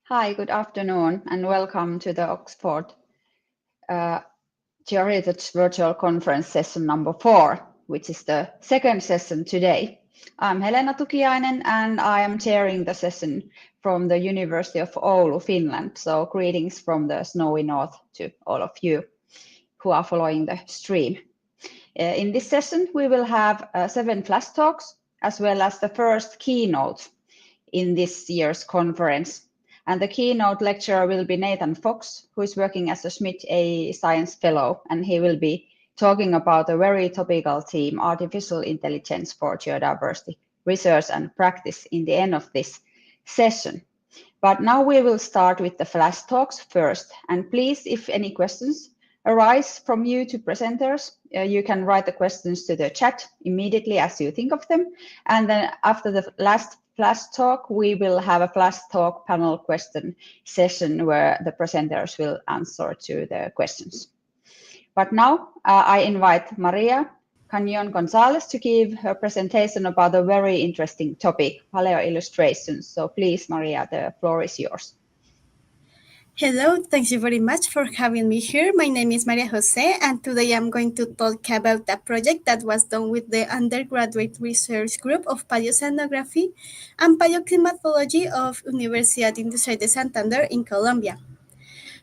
Hi, good afternoon, and welcome to the Oxford Geoheritage Virtual Conference session number 4, which is the second session today. I'm Helena Tukiainen, and I am chairing the session from the University of Oulu, Finland. So greetings from the snowy north to all of you who are following the stream. In this session, we will have 7 flash talks, as well as the first keynote in this year's conference. And the keynote lecturer will be Nathan Fox, who is working as a Schmidt A Science Fellow, and he will be talking about a very topical theme, artificial intelligence for geodiversity research and practice in the end of this session. But now we will start with the flash talks first. And please, if any questions arise from you to presenters, you can write the questions to the chat immediately as you think of them. And then after the last flash talk, we will have a flash talk panel question session where the presenters will answer to the questions. But now I invite Maria Canyon Gonzalez to give her presentation about a very interesting topic, palaeoillustration. So please, Maria, the floor is yours. Hello, thank you very much for having me here. My name is Maria Jose, and today I'm going to talk about a project that was done with the undergraduate research group of Paleoceanography and Paleoclimatology of Universidad Industrial de Santander in Colombia.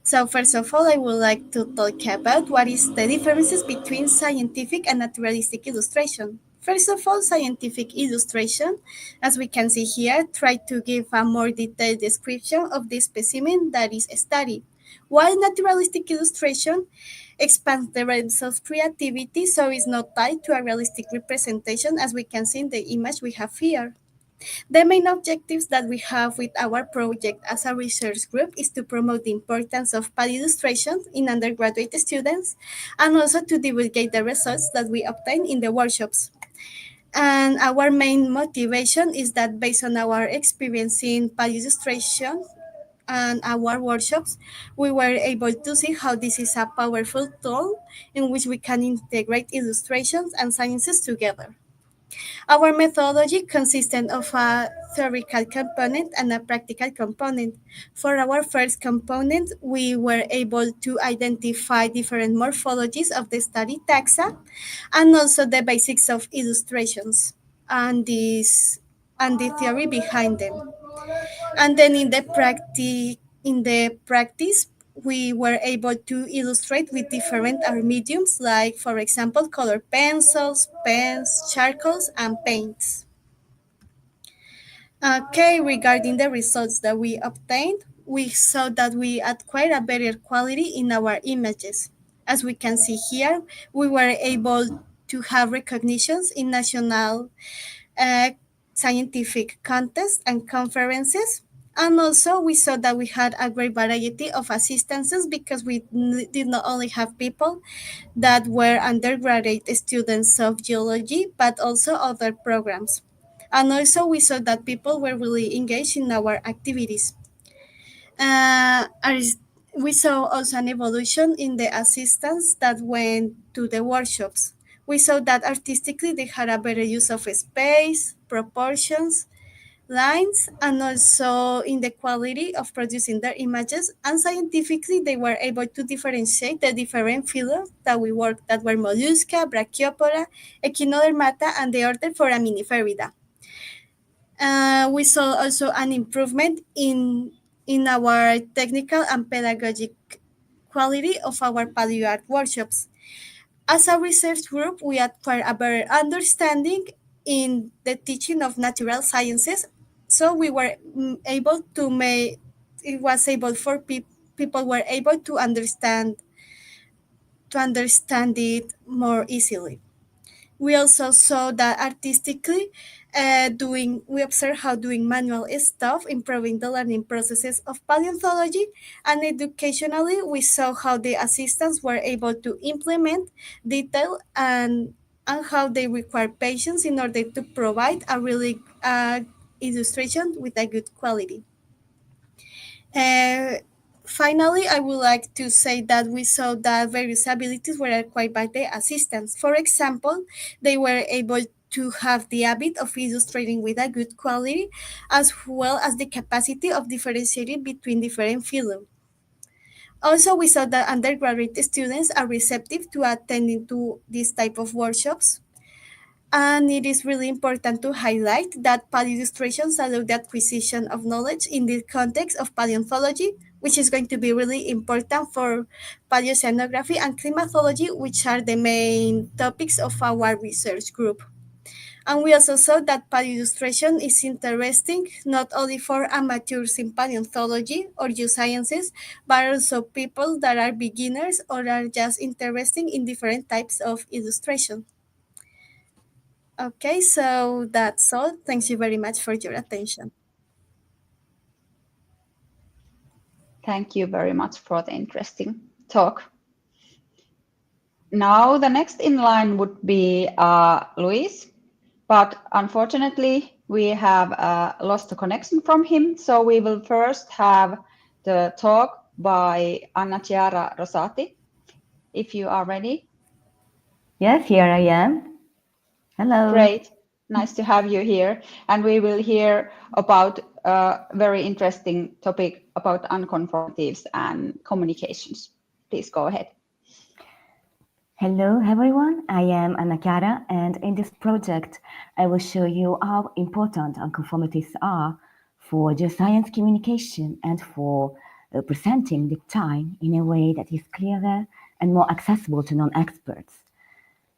So first of all, I would like to talk about what is the differences between scientific and naturalistic illustration. First of all, scientific illustration, as we can see here, try to give a more detailed description of the specimen that is studied, while naturalistic illustration expands the realms of creativity, so it's not tied to a realistic representation, as we can see in the image we have here. The main objectives that we have with our project as a research group is to promote the importance of pad illustrations in undergraduate students and also to divulgate the results that we obtain in the workshops. And our main motivation is that based on our experience in pad illustration and our workshops, we were able to see how this is a powerful tool in which we can integrate illustrations and sciences together. Our methodology consisted of a theoretical component and a practical component. For our first component, we were able to identify different morphologies of the study taxa and also the basics of illustrations and the theory behind them. And then in the practice, we were able to illustrate with different art mediums, like, for example, color pencils, pens, charcoals, and paints. Okay, regarding the results that we obtained, we saw that we acquired a better quality in our images. As we can see here, we were able to have recognitions in national uh, scientific contests and conferences. And also, we saw that we had a great variety of assistances because we did not only have people that were undergraduate students of geology, but also other programs. And also, we saw that people were really engaged in our activities. We saw also an evolution in the assistants that went to the workshops. We saw that artistically they had a better use of space, proportions, lines, and also in the quality of producing their images. And scientifically, they were able to differentiate the different phyla that we worked that were mollusca, brachiopoda, echinodermata, and the order Foraminifera. We saw also an improvement in our technical and pedagogic quality of our paleo art workshops. As a research group, we acquired a better understanding in the teaching of natural sciences. So we were able to make it was able for people were able to understand it more easily. We also saw that artistically, we observed how doing manual stuff, improving the learning processes of paleontology, and educationally, we saw how the assistants were able to implement detail and how they require patience in order to provide a really illustration with a good quality. Uh, Finally, I would like to say that we saw that various abilities were acquired by the assistants. For example, they were able to have the habit of illustrating with a good quality, as well as the capacity of differentiating between different fields. Also, we saw that undergraduate students are receptive to attending to this type of workshops. And it is really important to highlight that paleoillustrations allow the acquisition of knowledge in the context of paleontology, which is going to be really important for paleoceanography and climatology, which are the main topics of our research group. And we also saw that paleoillustration is interesting not only for amateurs in paleontology or geosciences, but also people that are beginners or are just interested in different types of illustration. Okay, so that's all. Thank you very much for your attention. Thank you very much for the interesting talk. Now the next in line would be Luis, but unfortunately we have lost the connection from him. So we will first have the talk by Anna Chiara Rosati, if you are ready. Yes, here I am. Hello. Great. Nice to have you here. And we will hear about a very interesting topic about unconformities and communications. Please go ahead. Hello, everyone. I am Anna Chiara, and in this project, I will show you how important unconformities are for geoscience communication and for presenting the time in a way that is clearer and more accessible to non-experts.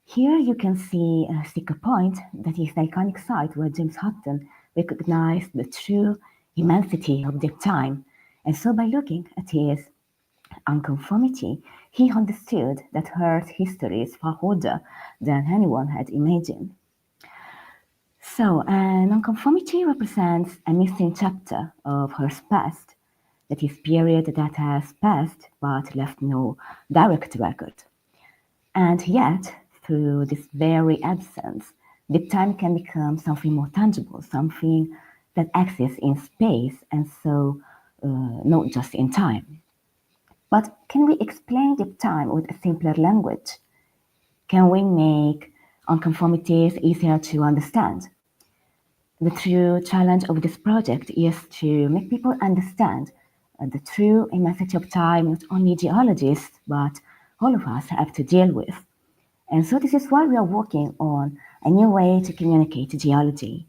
Here you can see Sticker Point, that is the iconic site where James Hutton recognized the true immensity of deep time. And so by looking at his unconformity, he understood that Earth's history is far older than anyone had imagined. So an unconformity represents a missing chapter of Earth's past, that is, period that has passed but left no direct record. And yet, through this very absence, deep time can become something more tangible, something that exists in space and so not just in time. But can we explain deep time with a simpler language? Can we make unconformities easier to understand? The true challenge of this project is to make people understand the true immensity of time not only geologists, but all of us have to deal with. And so this is why we are working on a new way to communicate geology.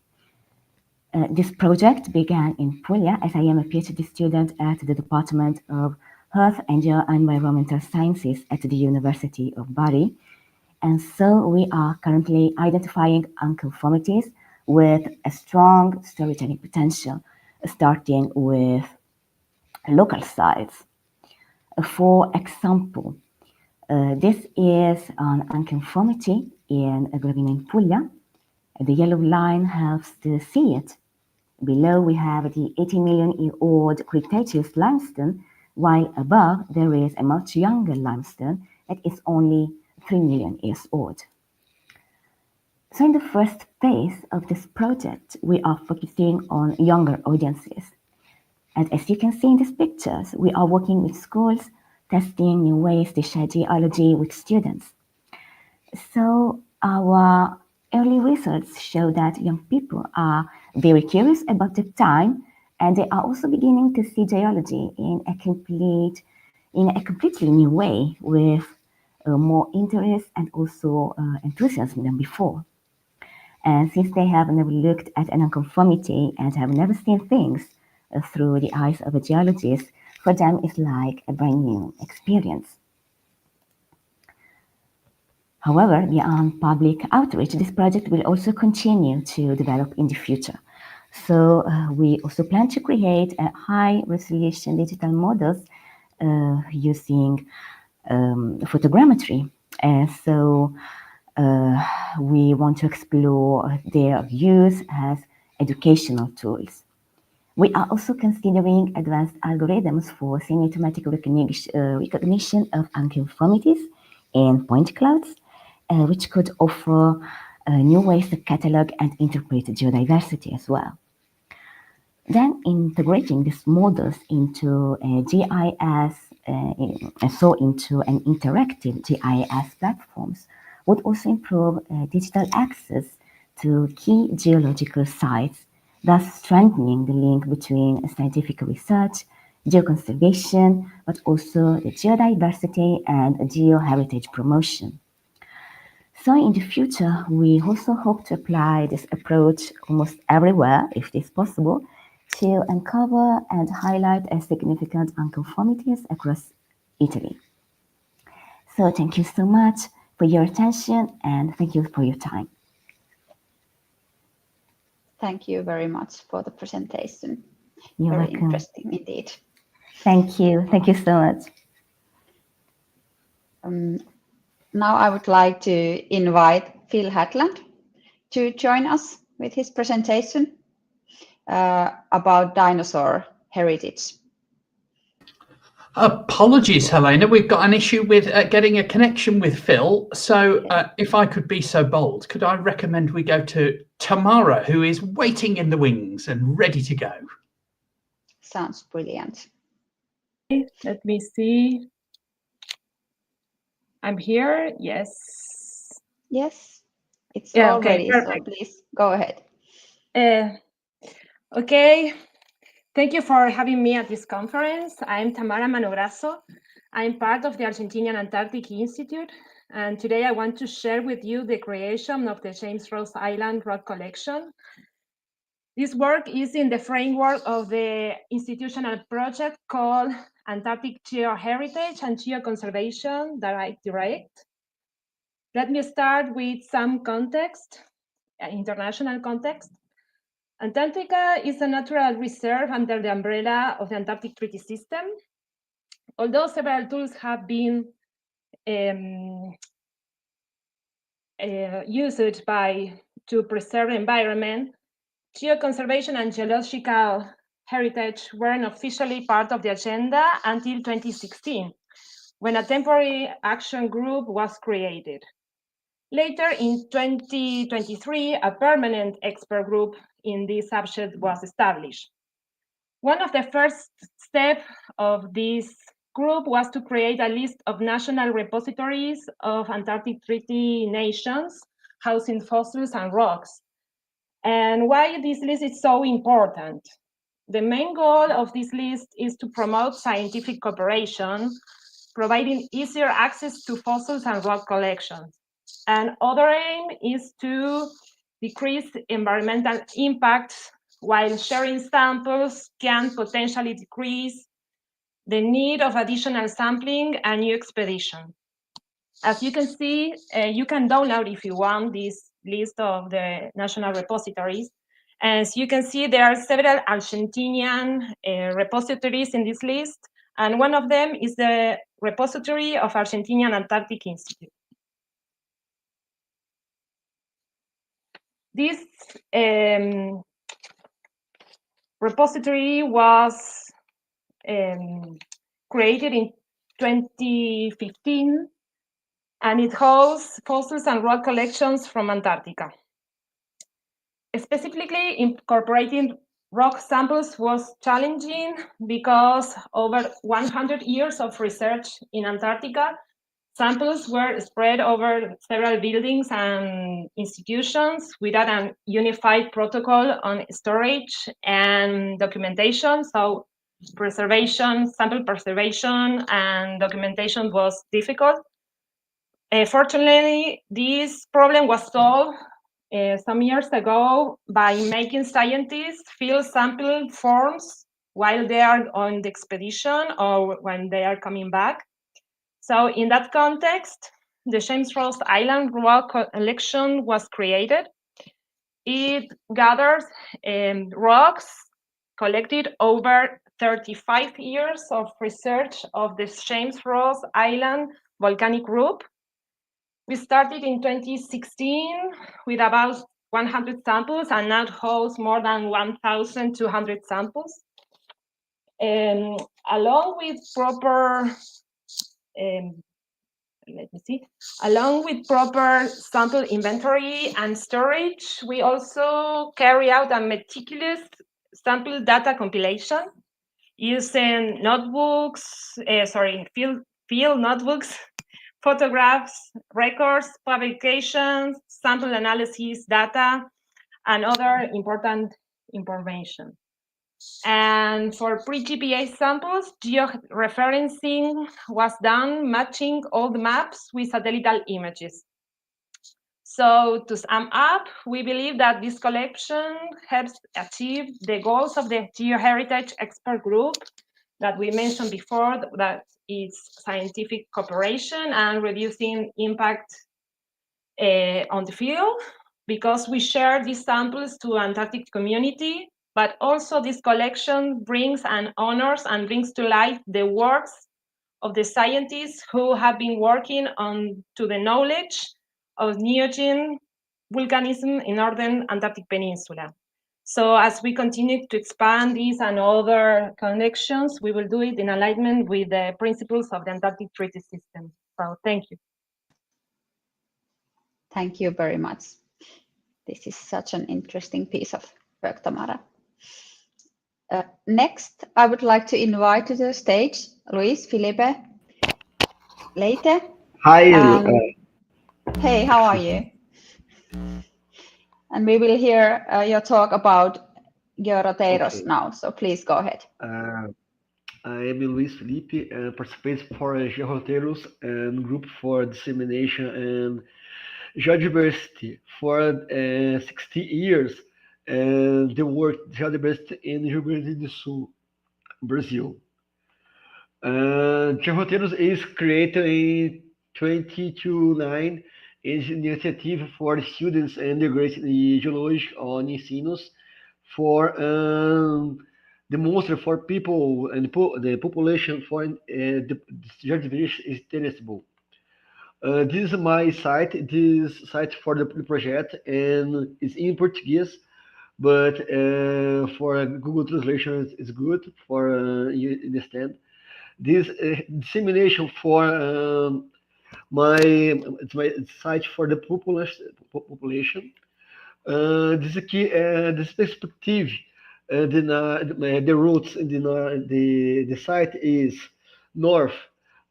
This project began in Puglia, as I am a PhD student at the Department of Earth and Environmental Sciences at the University of Bari. And so we are currently identifying unconformities with a strong storytelling potential, starting with local sites. For example, this is an unconformity in a gravina in Puglia. The yellow line helps to see it. Below we have the 80 million year old Cretaceous limestone, while above there is a much younger limestone that is only 3 million years old. So in the first phase of this project, we are focusing on younger audiences. And as you can see in these pictures, we are working with schools, testing new ways to share geology with students. So our early results show that young people are very curious about the time, and they are also beginning to see geology in a completely new way, with more interest and also enthusiasm than before. And since they have never looked at an unconformity and have never seen things through the eyes of a geologist, for them it's like a brand new experience. However, beyond public outreach, this project will also continue to develop in the future. So we also plan to create a high-resolution digital models using photogrammetry. And so we want to explore their use as educational tools. We are also considering advanced algorithms for semi-automatic recognition of unconformities in point clouds, which could offer new ways to catalog and interpret geodiversity as well. Then integrating these models into GIS, and so into an interactive GIS platforms would also improve digital access to key geological sites, thus strengthening the link between scientific research, geoconservation, but also the geodiversity and geoheritage promotion. So in the future, we also hope to apply this approach almost everywhere, if it is possible, to uncover and highlight significant unconformities across Italy. So thank you so much for your attention and thank you for your time. Thank you very much for the presentation. You're Very welcome. interesting indeed. Thank you. Thank you so much. Now I would like to invite Phil Hatland to join us with his presentation about dinosaur heritage. Apologies, Helena. We've got an issue with getting a connection with Phil. So if I could be so bold, could I recommend we go to Tamara, who is waiting in the wings and ready to go? Sounds brilliant. Let me see. I'm here. Yes. Yes, it's Yeah, all okay, ready, so perfect. please go ahead. Okay. Thank you for having me at this conference. I'm Tamara Manograsso. I'm part of the Argentinian Antarctic Institute, and today I want to share with you the creation of the James Ross Island rock collection. This work is in the framework of the institutional project called Antarctic Geoheritage and Geoconservation that I direct. Let me start with some context, international context. Antarctica is a natural reserve under the umbrella of the Antarctic Treaty System. Although several tools have been used to preserve the environment, geoconservation and geological heritage weren't officially part of the agenda until 2016, when a temporary action group was created. Later in 2023, a permanent expert group in this subject was established. One of the first steps of this group was to create a list of national repositories of Antarctic Treaty nations housing fossils and rocks. And why this list is so important? The main goal of this list is to promote scientific cooperation, providing easier access to fossils and rock collections. And other aim is to decrease environmental impacts while sharing samples can potentially decrease the need of additional sampling and new expedition. As you can see, you can download if you want this list of the national repositories. As you can see, there are several Argentinian repositories in this list, and one of them is the repository of Argentinian Antarctic Institute. This repository was created in 2015, and it hosts fossils and rock collections from Antarctica. Specifically, incorporating rock samples was challenging because over 100 years of research in Antarctica, samples were spread over several buildings and institutions without a unified protocol on storage and documentation. So preservation, sample preservation and documentation was difficult. Fortunately, this problem was solved some years ago by making scientists fill sample forms while they are on the expedition or when they are coming back. So in that context, the James Ross Island rock collection was created. It gathers rocks collected over 35 years of research of the James Ross Island volcanic group. We started in 2016 with about 100 samples and now hosts more than 1,200 samples. Along with proper Along with proper sample inventory and storage, we also carry out a meticulous sample data compilation using notebooks, field notebooks photographs, records, publications, sample analysis, data, and other important information. And for pre-GPS samples, georeferencing was done, matching all the maps with satellite images. So to sum up, we believe that this collection helps achieve the goals of the Geoheritage Expert Group that we mentioned before, that is scientific cooperation and reducing impact on the field, because we share these samples to Antarctic community, but also this collection brings and honors and brings to light the works of the scientists who have been working on to the knowledge of neogene volcanism in northern Antarctic Peninsula. So as we continue to expand these and other connections, we will do it in alignment with the principles of the Antarctic Treaty System. So thank you. Thank you very much. This is such an interesting piece of work, Tamara. Next, I would like to invite to the stage Luis Felipe Leite. Hi. Hey, how are you? And we will hear your talk about Geoheritage now, so please go ahead. I am Luis Felipe, participant for Geoheritage and group for dissemination and Geodiversity for 60 years, and the work Geodiversity in Rio Grande do Sul, Brazil. Geoheritage is created in 2009 as an initiative for students and undergraduates in Geological on Ensinos for demonstrate for people and the population for the Geodiversity is interesting. This is my site. This site for the project, and it's in Portuguese, but for Google translation is good for you understand. This dissemination for my site for the population. This key, this perspective, the roots in the site is north.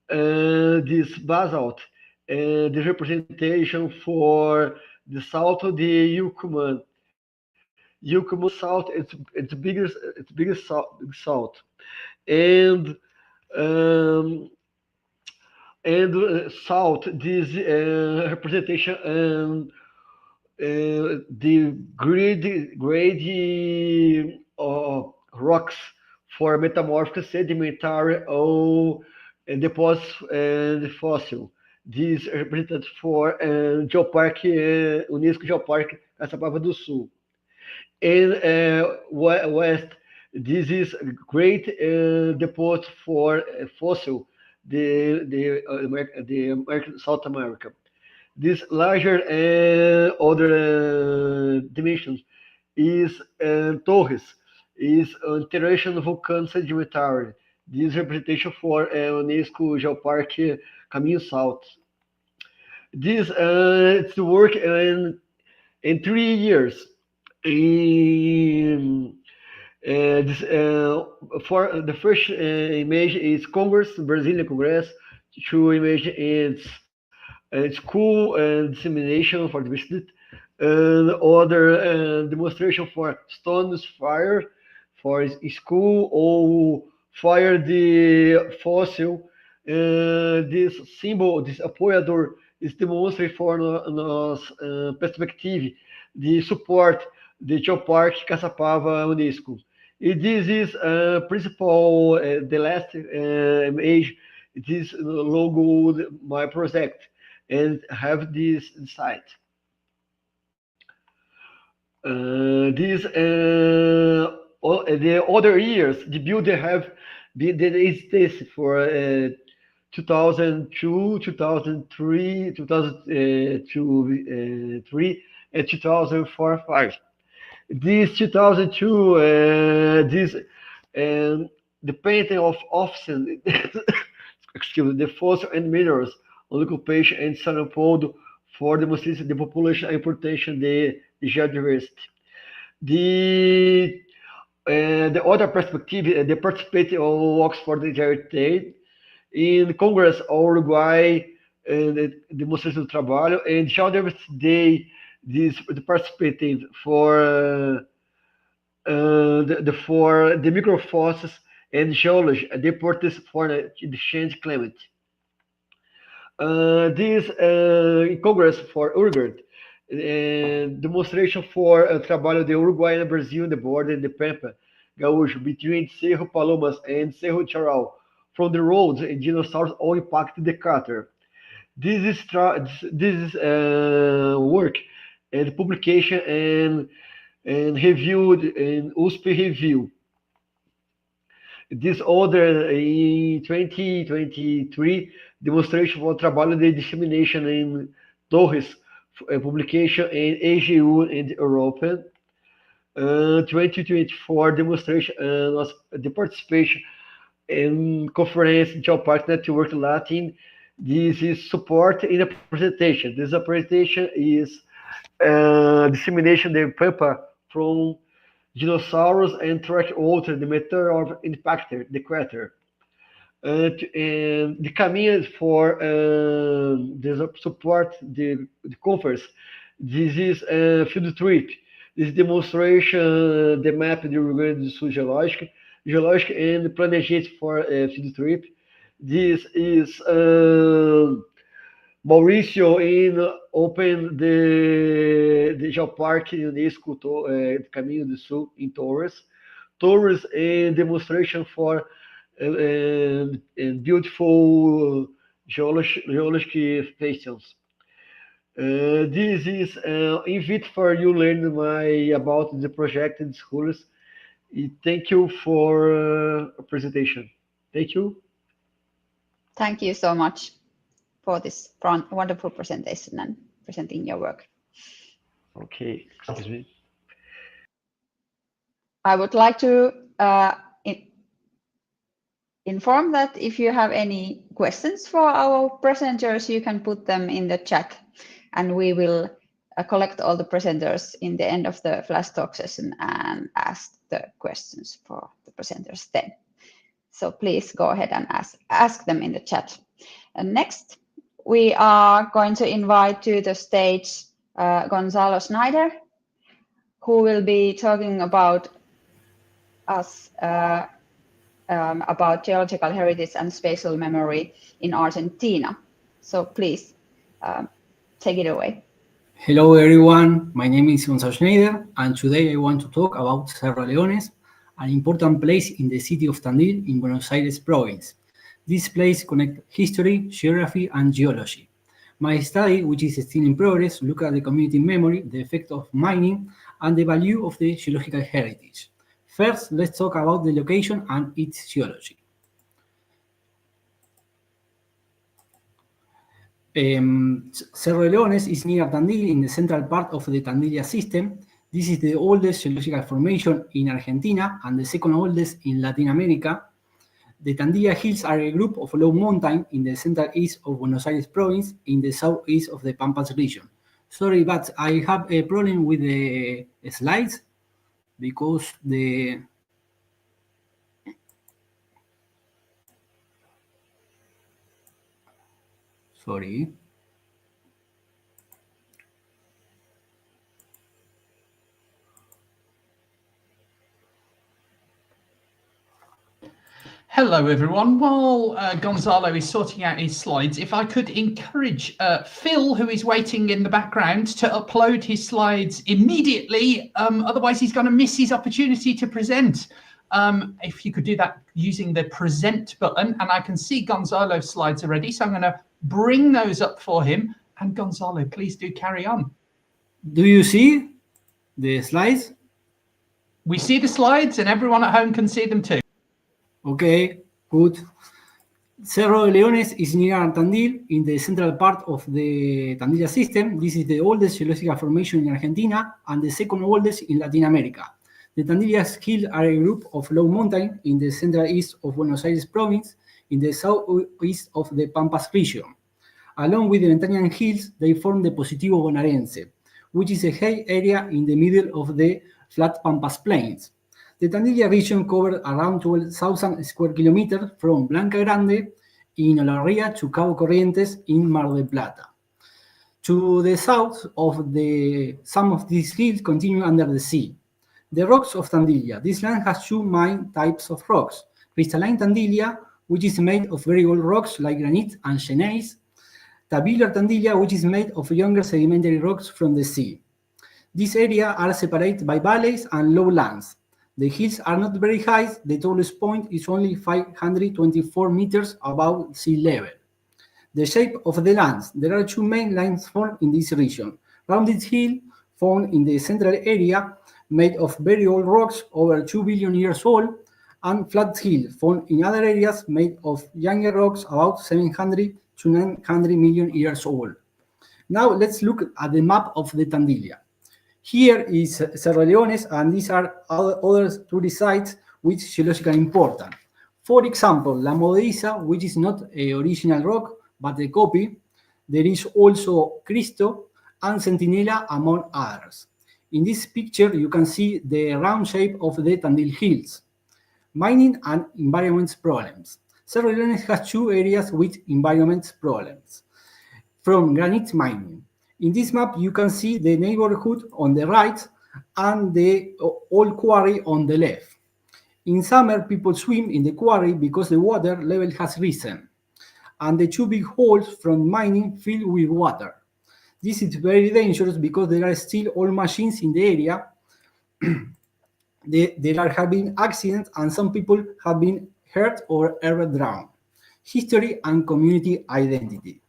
This basalt, the representation for the south of the Yucumán. Yucumán salt, it's biggest salt, and south this representation and the grade rocks for metamorphic sedimentary or deposits and fossil. This represented for Geoparque, UNESCO Geoparque Caçapava do Sul. In west, this is great deposit for fossil, the American, South America. This larger other dimensions is Torres, is international volcano sedimentary. This representation for UNESCO Geoparque Caminho South. This it's work in 3 years. This, for the first image is Congress, Brazilian Congress. Two image is school and dissemination for the visit, and other demonstration for stones fire for school or fire the fossil. This symbol, this apoiador, is demonstrated for nos perspective the support the Geoparque Caçapava UNESCO. This is principal, the last image, this logo, my project, and have this site. The other years, the builder have been this for 2002, 2003, 2003, and 2004-5. This 2002, the painting of Ofsen, excuse me, the fossil and minerals on the occupation and San Leopoldo for demonstrating the population importation, the geodiversity. The other perspective, the participating of Oxford Geoheritage in Congress, Uruguay, demonstration do trabalho. And Geodiversity Day, the participating for for the microfossils and geology, the importance for the change climate. This Congress for Uruguay, demonstration for trabalho de Uruguai and Brazil in the border in the Pampa Gaúcho between Cerro Palomas and Cerro Charal. From the roads and dinosaurs all impact the crater. This is work and publication and reviewed in USP Review. This order in 2023 demonstration for trabalho de dissemination in Torres publication in AGU and Europe. 2024 demonstration was the participation in conference Geopark Network Latin. This is support in a presentation. This presentation is dissemination the Pampa from dinosaurs and track water, the method of impactor, the crater. And the caminho for the support the conference. This is a field trip. This demonstration, the map the Rio Grande do Sul Geological and planejate for a field trip. This is Mauricio in open the Geopark UNESCO Caminho do Sul in Torres. Torres and demonstration for beautiful geological stations. This is invite for you learn about the project in schools. Thank you for presentation. Thank you. Thank you so much for this wonderful presentation and presenting your work. Okay, excuse me. I would like to inform that if you have any questions for our presenters, you can put them in the chat, and we will collect all the presenters in the end of the flash talk session and ask the questions for the presenters then. So please go ahead and ask them in the chat. And next, we are going to invite to the stage Gonzalo Schneider, who will be talking about us about geological heritage and spatial memory in Argentina. So please take it away. Hello everyone, my name is Gonzalo Schneider, and today I want to talk about Cerro Leones, an important place in the city of Tandil in Buenos Aires province. This place connects history, geography, and geology. My study, which is still in progress, looks at the community memory, the effect of mining, and the value of the geological heritage. First, let's talk about the location and its geology. Cerro Leones is near Tandil in the central part of the Tandilia system. This is the oldest geological formation in Argentina and the second oldest in Latin America. The Tandilia Hills are a group of low mountains in the central east of Buenos Aires province in the southeast of the Pampas region. Sorry, but I have a problem with the slides because the sorry. Hello, everyone. While Gonzalo is sorting out his slides, if I could encourage Phil, who is waiting in the background, to upload his slides immediately. Otherwise, he's going to miss his opportunity to present. If you could do that using the present button, and I can see Gonzalo's slides already, so I'm going to bring those up for him. And Gonzalo, please do carry on. Do you see the slides? We see the slides, and everyone at home can see them too. Okay, good. Cerro Leones is near Tandil in the central part of the Tandilia system. This is the oldest geological formation in Argentina and the second oldest in Latin America. The Tandilia Hills are a group of low mountains in the central east of Buenos Aires province in the southeast of the Pampas region. Along with the Ventanian Hills, they form the Positivo Bonaerense, which is a high area in the middle of the flat Pampas plains. The Tandilia region covered around 12,000 square kilometers from Blanca Grande in Olavarría to Cabo Corrientes in Mar del Plata. To the south of some of these hills continue under the sea. The rocks of Tandilla. This land has two main types of rocks. Crystalline Tandilla, which is made of very old rocks like granite and gneiss. Tabular Tandilla, which is made of younger sedimentary rocks from the sea. These areas are separated by valleys and lowlands. The hills are not very high. The tallest point is only 524 meters above sea level. The shape of the lands. There are two main lines formed in this region. Rounded hill, found in the central area, made of very old rocks over 2 billion years old, and flat hill, found in other areas made of younger rocks about 700 to 900 million years old. Now let's look at the map of the Tandilla. Here is Cerro Leones, and these are other tourist sites with geological importance. For example, La Movediza, which is not an original rock, but a copy. There is also Cristo and Centinela, among others. In this picture, you can see the round shape of the Tandil Hills. Mining and environment problems. Cerro Leones has two areas with environment problems. From granite mining. In this map, you can see the neighborhood on the right and the old quarry on the left. In summer, people swim in the quarry because the water level has risen, and the two big holes from mining fill with water. This is very dangerous because there are still old machines in the area. There have been accidents, and some people have been hurt or ever drowned. History and community identity.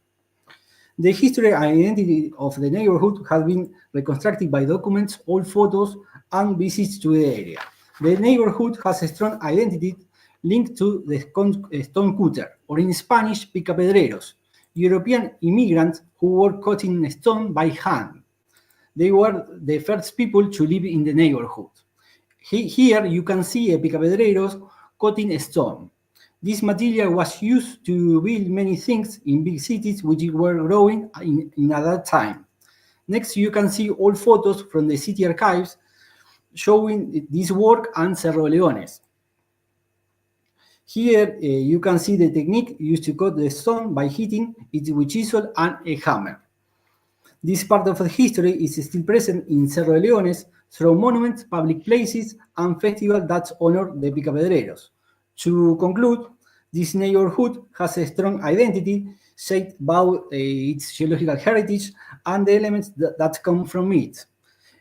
The history and identity of the neighborhood has been reconstructed by documents, old photos, and visits to the area. The neighborhood has a strong identity linked to the stone cutter, or in Spanish, picapedreros, European immigrants who were cutting stone by hand. They were the first people to live in the neighborhood. Here you can see a picapedreros cutting stone. This material was used to build many things in big cities which were growing in at that time. Next, you can see old photos from the city archives showing this work and Cerro Leones. Here you can see the technique used to cut the stone by hitting it with chisel and a hammer. This part of the history is still present in Cerro Leones through monuments, public places, and festivals that honor the picapedreros. To conclude, this neighborhood has a strong identity shaped by its geological heritage and the elements that come from it.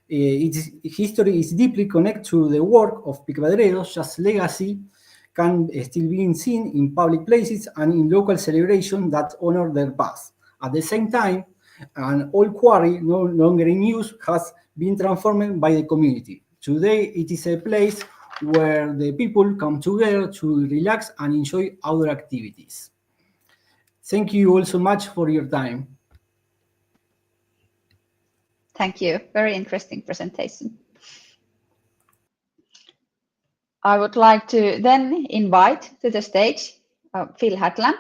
Its history is deeply connected to the work of picapedreros, just legacy can still be seen in public places and in local celebrations that honor their past. At the same time, an old quarry no longer in use has been transformed by the community. Today, it is a place where the people come together to relax and enjoy outdoor activities. Thank you all so much for your time. Thank you. Very interesting presentation. I would like to then invite to the stage Phil Hatland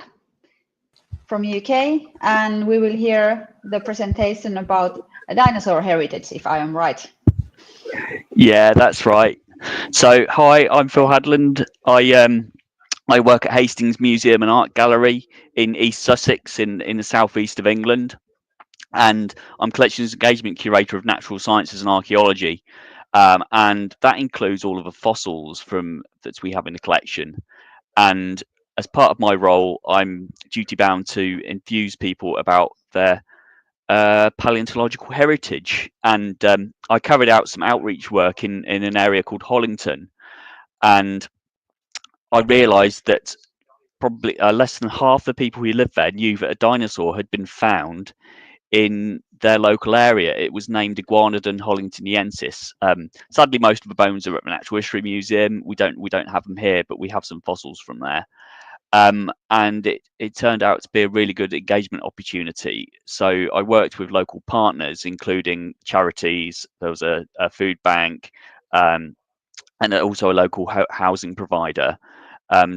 from UK, and we will hear the presentation about a dinosaur heritage, if I am right. Yeah, that's right. So, hi, I'm Phil Hadland. I work at Hastings Museum and Art Gallery in East Sussex in the southeast of England, and I'm collections engagement curator of natural sciences and archaeology, and that includes all of the fossils that we have in the collection. And as part of my role, I'm duty bound to enthuse people about their paleontological heritage, and I carried out some outreach work in an area called Hollington, and I realised that probably less than half the people who lived there knew that a dinosaur had been found in their local area. It was named Iguanodon hollingtoniensis. Sadly, most of the bones are at the Natural History Museum. We don't have them here, but we have some fossils from there. And it turned out to be a really good engagement opportunity. So I worked with local partners, including charities. There was a food bank, and also a local housing provider,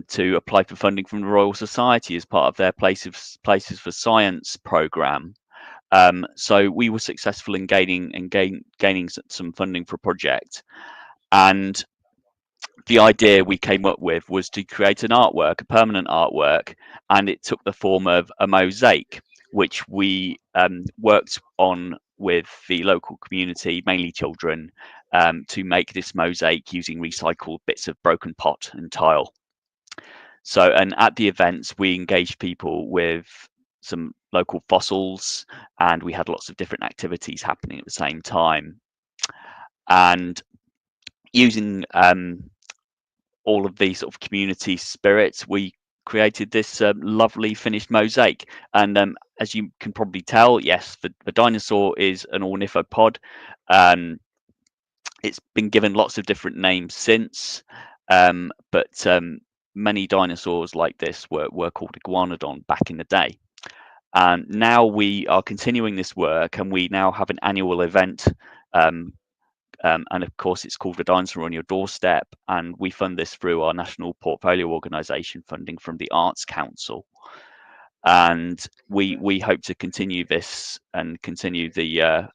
to apply for funding from the Royal Society as part of their Places for Science programme. So we were successful in gaining some funding for a project, and the idea we came up with was to create an artwork, a permanent artwork, and it took the form of a mosaic, which we worked on with the local community, mainly children, to make this mosaic using recycled bits of broken pot and tile. So, and at the events, we engaged people with some local fossils, and we had lots of different activities happening at the same time. And using all of these sort of community spirits, we created this lovely finished mosaic. And as you can probably tell, yes, the dinosaur is an ornithopod. It's been given lots of different names since, but many dinosaurs like this were called iguanodon back in the day. And now we are continuing this work, and we now have an annual event. And of course, it's called The Dinosaur on Your Doorstep, and we fund this through our national portfolio organisation funding from the Arts Council. And we hope to continue this and continue the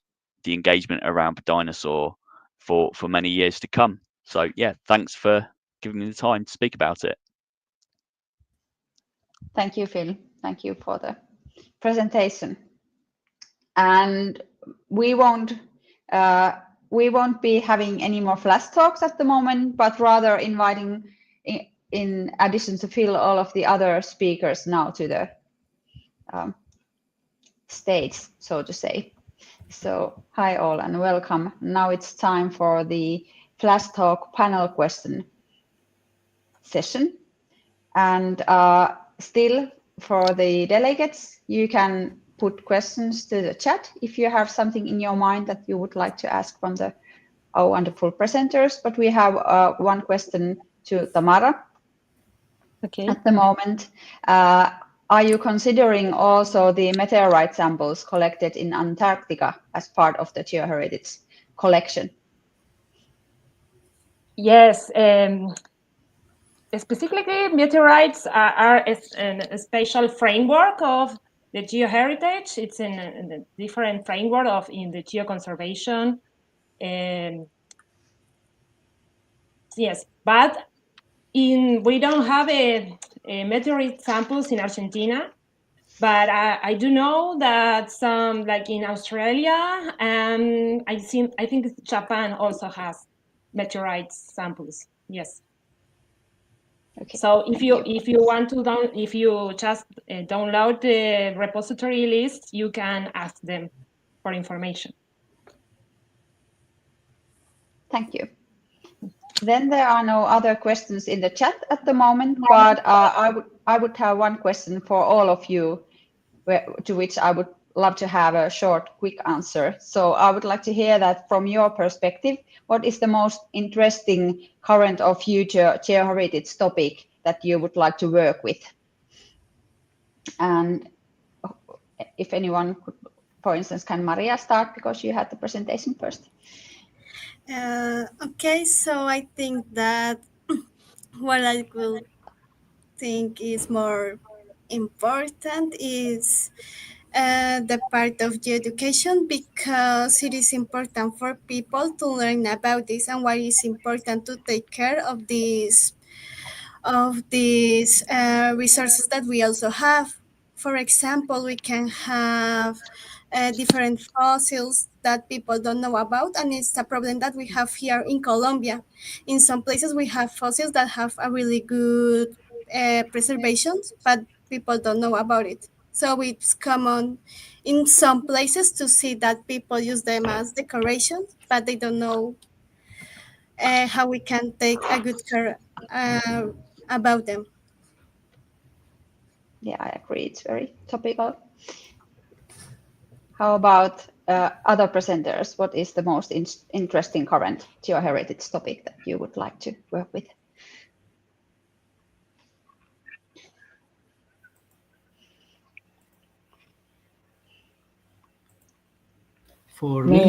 engagement around the dinosaur for many years to come. So yeah, thanks for giving me the time to speak about it. Thank you, Phil. Thank you for the presentation. And we won't be having any more flash talks at the moment, but rather inviting, in addition to Phil, all of the other speakers now to the stage, so to say. So hi all and welcome. Now it's time for the flash talk panel question session. And still, for the delegates, you can put questions to the chat if you have something in your mind that you would like to ask from our wonderful presenters. But we have one question to Tamara. Okay. At the moment. Are you considering also the meteorite samples collected in Antarctica as part of the Geoheritage collection? Yes. Specifically, meteorites are a special framework of the Geoheritage. It's in a different framework in the geoconservation. Yes, but we don't have a meteorite samples in Argentina, but I do know that some, like in Australia, and I think Japan also has meteorite samples. Yes. Okay. So if you want to if you just download the repository list, you can ask them for information. Thank you. Then there are no other questions in the chat at the moment, but I would have one question for all of you, to which I would love to have a short, quick answer. So I would like to hear that from your perspective. What is the most interesting current or future geoheritage topic that you would like to work with? And if anyone could, for instance, can Maria start because you had the presentation first? Okay, so I think that what I will think is more important is the part of geoeducation, because it is important for people to learn about this and why it's important to take care of these resources that we also have. For example, we can have different fossils that people don't know about, and it's a problem that we have here in Colombia. In some places, we have fossils that have a really good preservation, but people don't know about it. So it's common in some places to see that people use them as decorations, but they don't know how we can take a good care about them. Yeah, I agree. It's very topical. How about other presenters? What is the most interesting current geoheritage topic that you would like to work with? For me,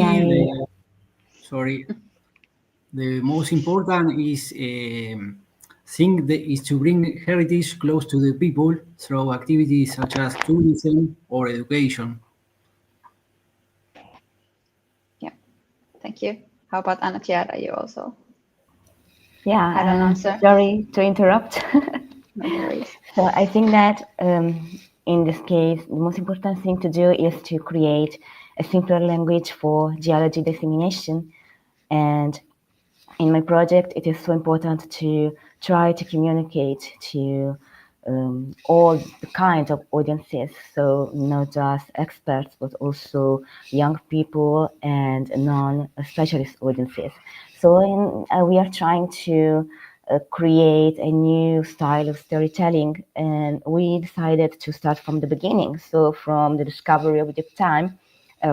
the most important is is to bring heritage close to the people through activities such as tourism or education. Yeah, thank you. How about Anna Chiara, you also? had an answer. Sorry to interrupt. No worries. So I think that in this case, the most important thing to do is to create a simpler language for geology dissemination. And in my project, it is so important to try to communicate to all the kinds of audiences, so not just experts, but also young people and non-specialist audiences. So we are trying to create a new style of storytelling, and we decided to start from the beginning, so from the discovery of deep time,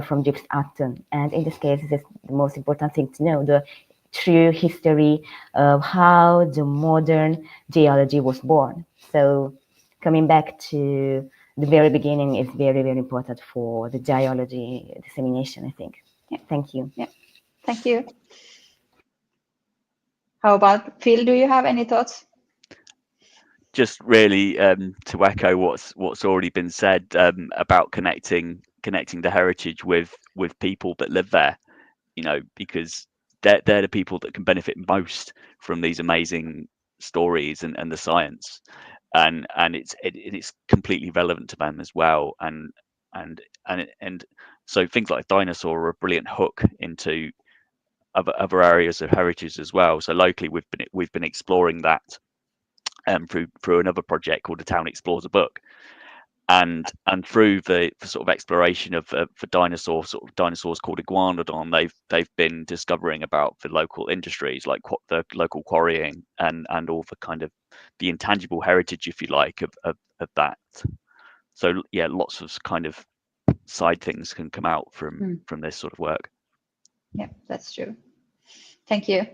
from Gypsy Acton. And in this case, this is the most important thing to know, the true history of how the modern geology was born. So coming back to the very beginning is very, very important for the geology dissemination, I think. Yeah, thank you. Yeah, thank you. How about Phil? Do you have any thoughts? Just really to echo what's already been said about connecting the heritage with people that live there, you know, because they're the people that can benefit most from these amazing stories and the science, and it's completely relevant to them as well, and so things like Dinosaur are a brilliant hook into other areas of heritage as well. So locally we've been exploring that through another project called The Town Explores a Book, and through the sort of exploration of for dinosaurs called iguanodon, they've been discovering about the local industries, like the local quarrying and all the kind of the intangible heritage, if you like, of that. So yeah, lots of kind of side things can come out from this sort of work. Yeah, that's true. Thank you.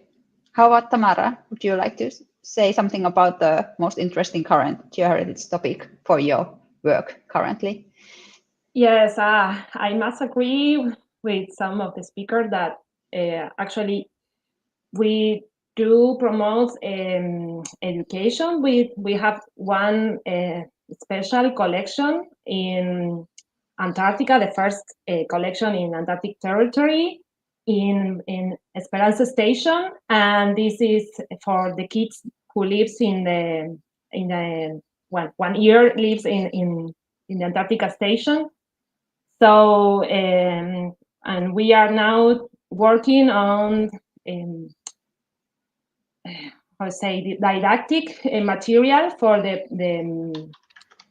How about Tamara? Would you like to say something about the most interesting current geoheritage topic for your work currently? Yes, I must agree with some of the speakers that actually we do promote education. We have one special collection in Antarctica, the first collection in Antarctic territory in Esperanza Station, and this is for the kids who lives in the 1 year lives in the Antarctica Station. So and we are now working on how to say, the didactic material for the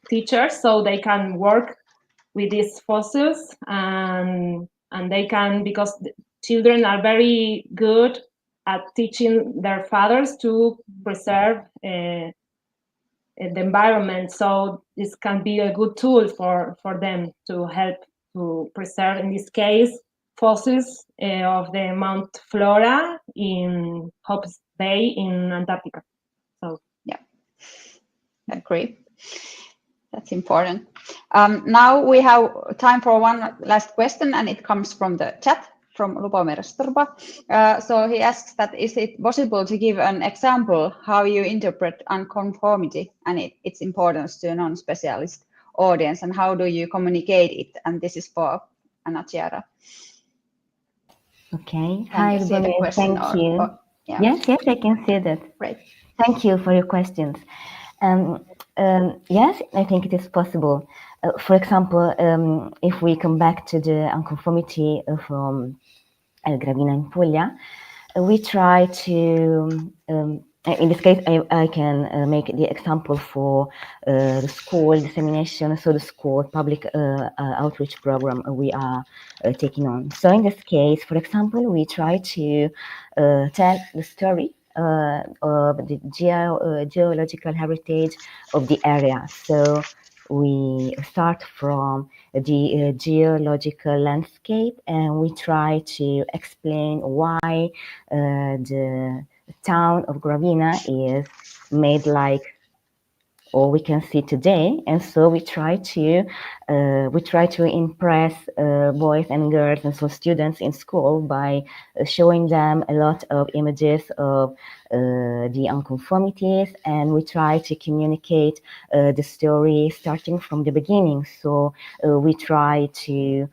teachers, so they can work with these fossils, and they can, because the children are very good at teaching their fathers to preserve the environment. So this can be a good tool for them to help to preserve, in this case, fossils of the Mount Flora in Hobbs Bay in Antarctica. So yeah, I agree. That's important. Now we have time for one last question, and it comes from the chat from Lubomirasturba. So he asks that, is it possible to give an example how you interpret unconformity and its importance to a non-specialist audience, and how do you communicate it? And this is for Anna Chiara. Okay. Hi, Lubomir. Thank you. Yeah. Yes, I can see that. Great. Thank you for your questions. Yes, I think it is possible. For example, if we come back to the unconformity from Gravina in Puglia, we try to, in this case, I can make the example for the school dissemination, so the school public outreach program we are taking on. So in this case, for example, we try to tell the story of the geological heritage of the area. So we start from the geological landscape, and we try to explain why the town of Gravina is made like or we can see today. And so we try to impress boys and girls and so students in school by showing them a lot of images of the unconformities, and we try to communicate the story starting from the beginning. So we try to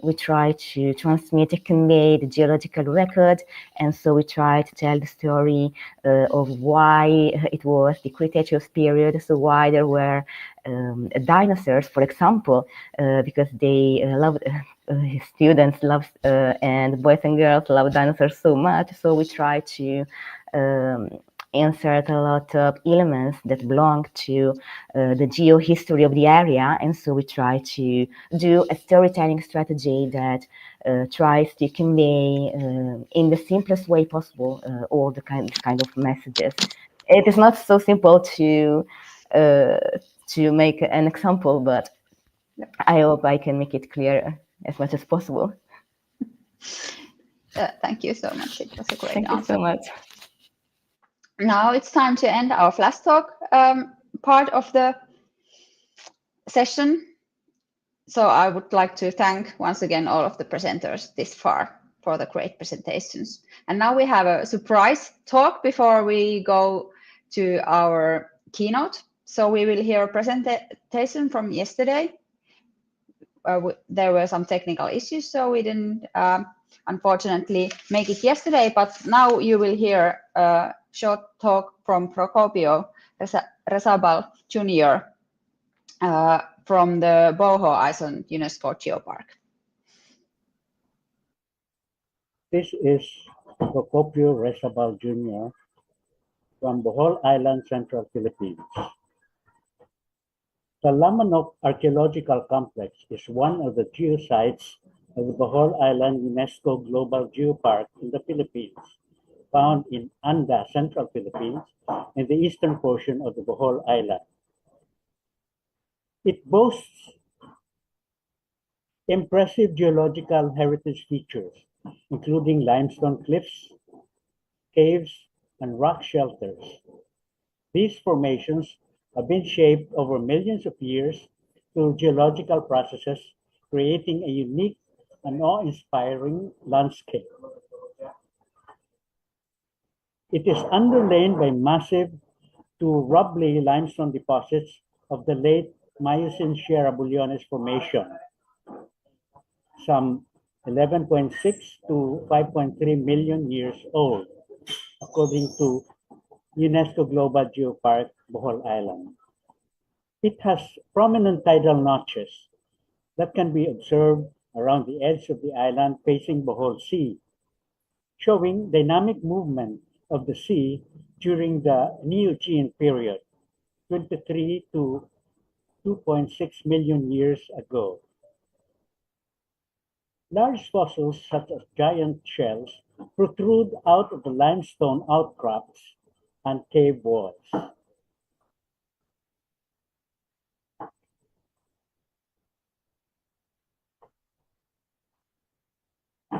we try to transmit and convey the geological record, and so we try to tell the story of why it was the Cretaceous period, so why there were dinosaurs, for example, because they love students love and boys and girls love dinosaurs so much, so we try to insert a lot of elements that belong to the geohistory of the area, and so we try to do a storytelling strategy that tries to convey in the simplest way possible all the kind of messages. It is not so simple to make an example, but I hope I can make it clear as much as possible. Thank you so much. It was a great Thank answer. you so much. Now it's time to end our flash talk part of the session. So I would like to thank once again all of the presenters this far for the great presentations. And now we have a surprise talk before we go to our keynote. So we will hear a presentation from yesterday. There were some technical issues, so we didn't unfortunately make it yesterday, but now you will hear a short talk from Procopio Rezabal Jr. From the Bohol Island UNESCO Geopark. This is Procopio Rezabal Jr. from Bohol Island, Central Philippines. The Lamanok Archaeological Complex is one of the geosites of the Bohol Island UNESCO Global Geopark in the Philippines, found in Anda, Central Philippines, in the eastern portion of the Bohol Island. It boasts impressive geological heritage features, including limestone cliffs, caves, and rock shelters. These formations have been shaped over millions of years through geological processes, creating a unique and awe-inspiring landscape. It is underlain by massive to rubbly limestone deposits of the late Miocene Sierra Bullones Formation, some 11.6 to 5.3 million years old, according to UNESCO Global Geopark, Bohol Island. It has prominent tidal notches that can be observed around the edge of the island facing Bohol Sea, showing dynamic movement of the sea during the Neogene period, 23 to 2.6 million years ago. Large fossils such as giant shells protrude out of the limestone outcrops and cave walls.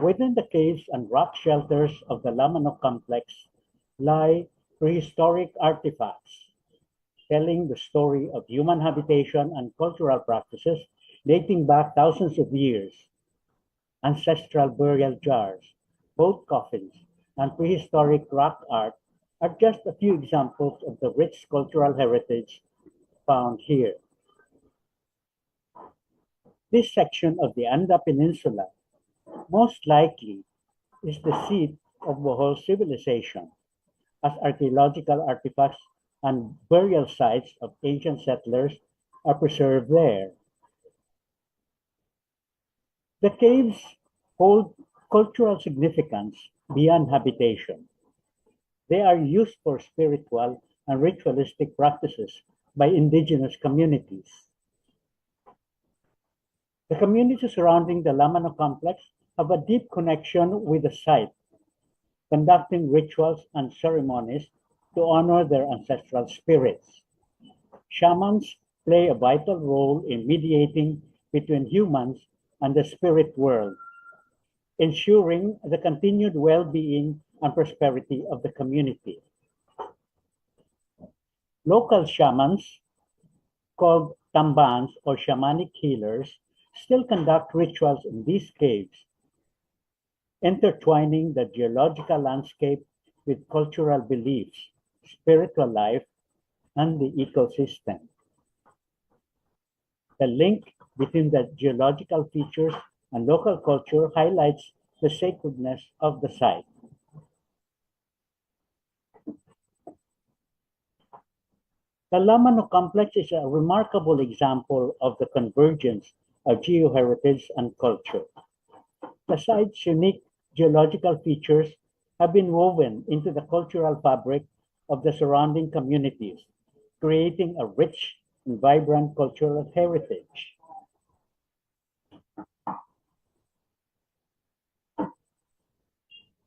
Within the caves and rock shelters of the Lamanok complex lie prehistoric artifacts, telling the story of human habitation and cultural practices dating back thousands of years. Ancestral burial jars, boat coffins, and prehistoric rock art are just a few examples of the rich cultural heritage found here. This section of the Anda Peninsula most likely is the seat of Bohol civilization, as archaeological artifacts and burial sites of ancient settlers are preserved there. The caves hold cultural significance beyond habitation. They are used for spiritual and ritualistic practices by indigenous communities. The communities surrounding the Lamanok complex have a deep connection with the site, conducting rituals and ceremonies to honor their ancestral spirits. Shamans play a vital role in mediating between humans and the spirit world, ensuring the continued well-being and prosperity of the community. Local shamans, called tambans or shamanic healers, still conduct rituals in these caves, intertwining the geological landscape with cultural beliefs, spiritual life, and the ecosystem. The link between the geological features and local culture highlights the sacredness of the site. The Lamano complex is a remarkable example of the convergence of geoheritage and culture. The site's unique geological features have been woven into the cultural fabric of the surrounding communities, creating a rich and vibrant cultural heritage.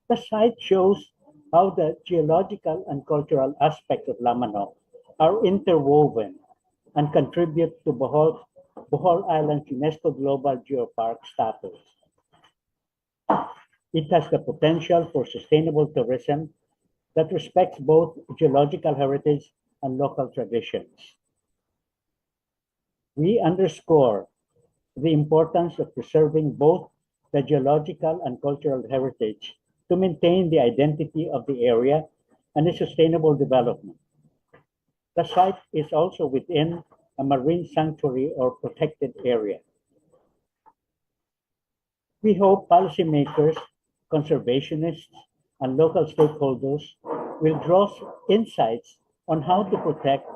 The site shows how the geological and cultural aspects of Lamano are interwoven and contribute to Bohol Island's UNESCO Global Geopark status. It has the potential for sustainable tourism that respects both geological heritage and local traditions. We underscore the importance of preserving both the geological and cultural heritage to maintain the identity of the area and its sustainable development. The site is also within a marine sanctuary or protected area. We hope policymakers, conservationists, and local stakeholders will draw insights on how to protect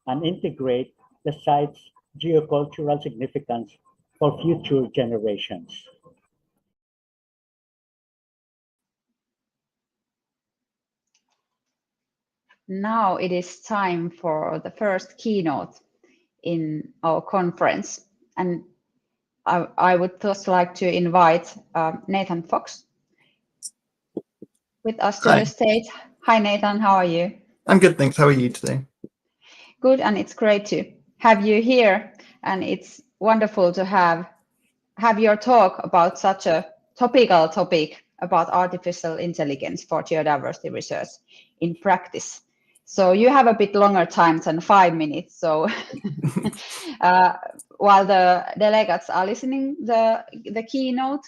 and integrate the site's geocultural significance for future generations. Now it is time for the first keynote in our conference. And I would just like to invite Nathan Fox with us to the stage. Hi, Nathan, how are you? I'm good, thanks. How are you today? Good, and it's great to have you here. And it's wonderful to have your talk about such a topical topic about artificial intelligence for geodiversity research in practice. So you have a bit longer time than 5 minutes. So while the delegates are listening the keynote,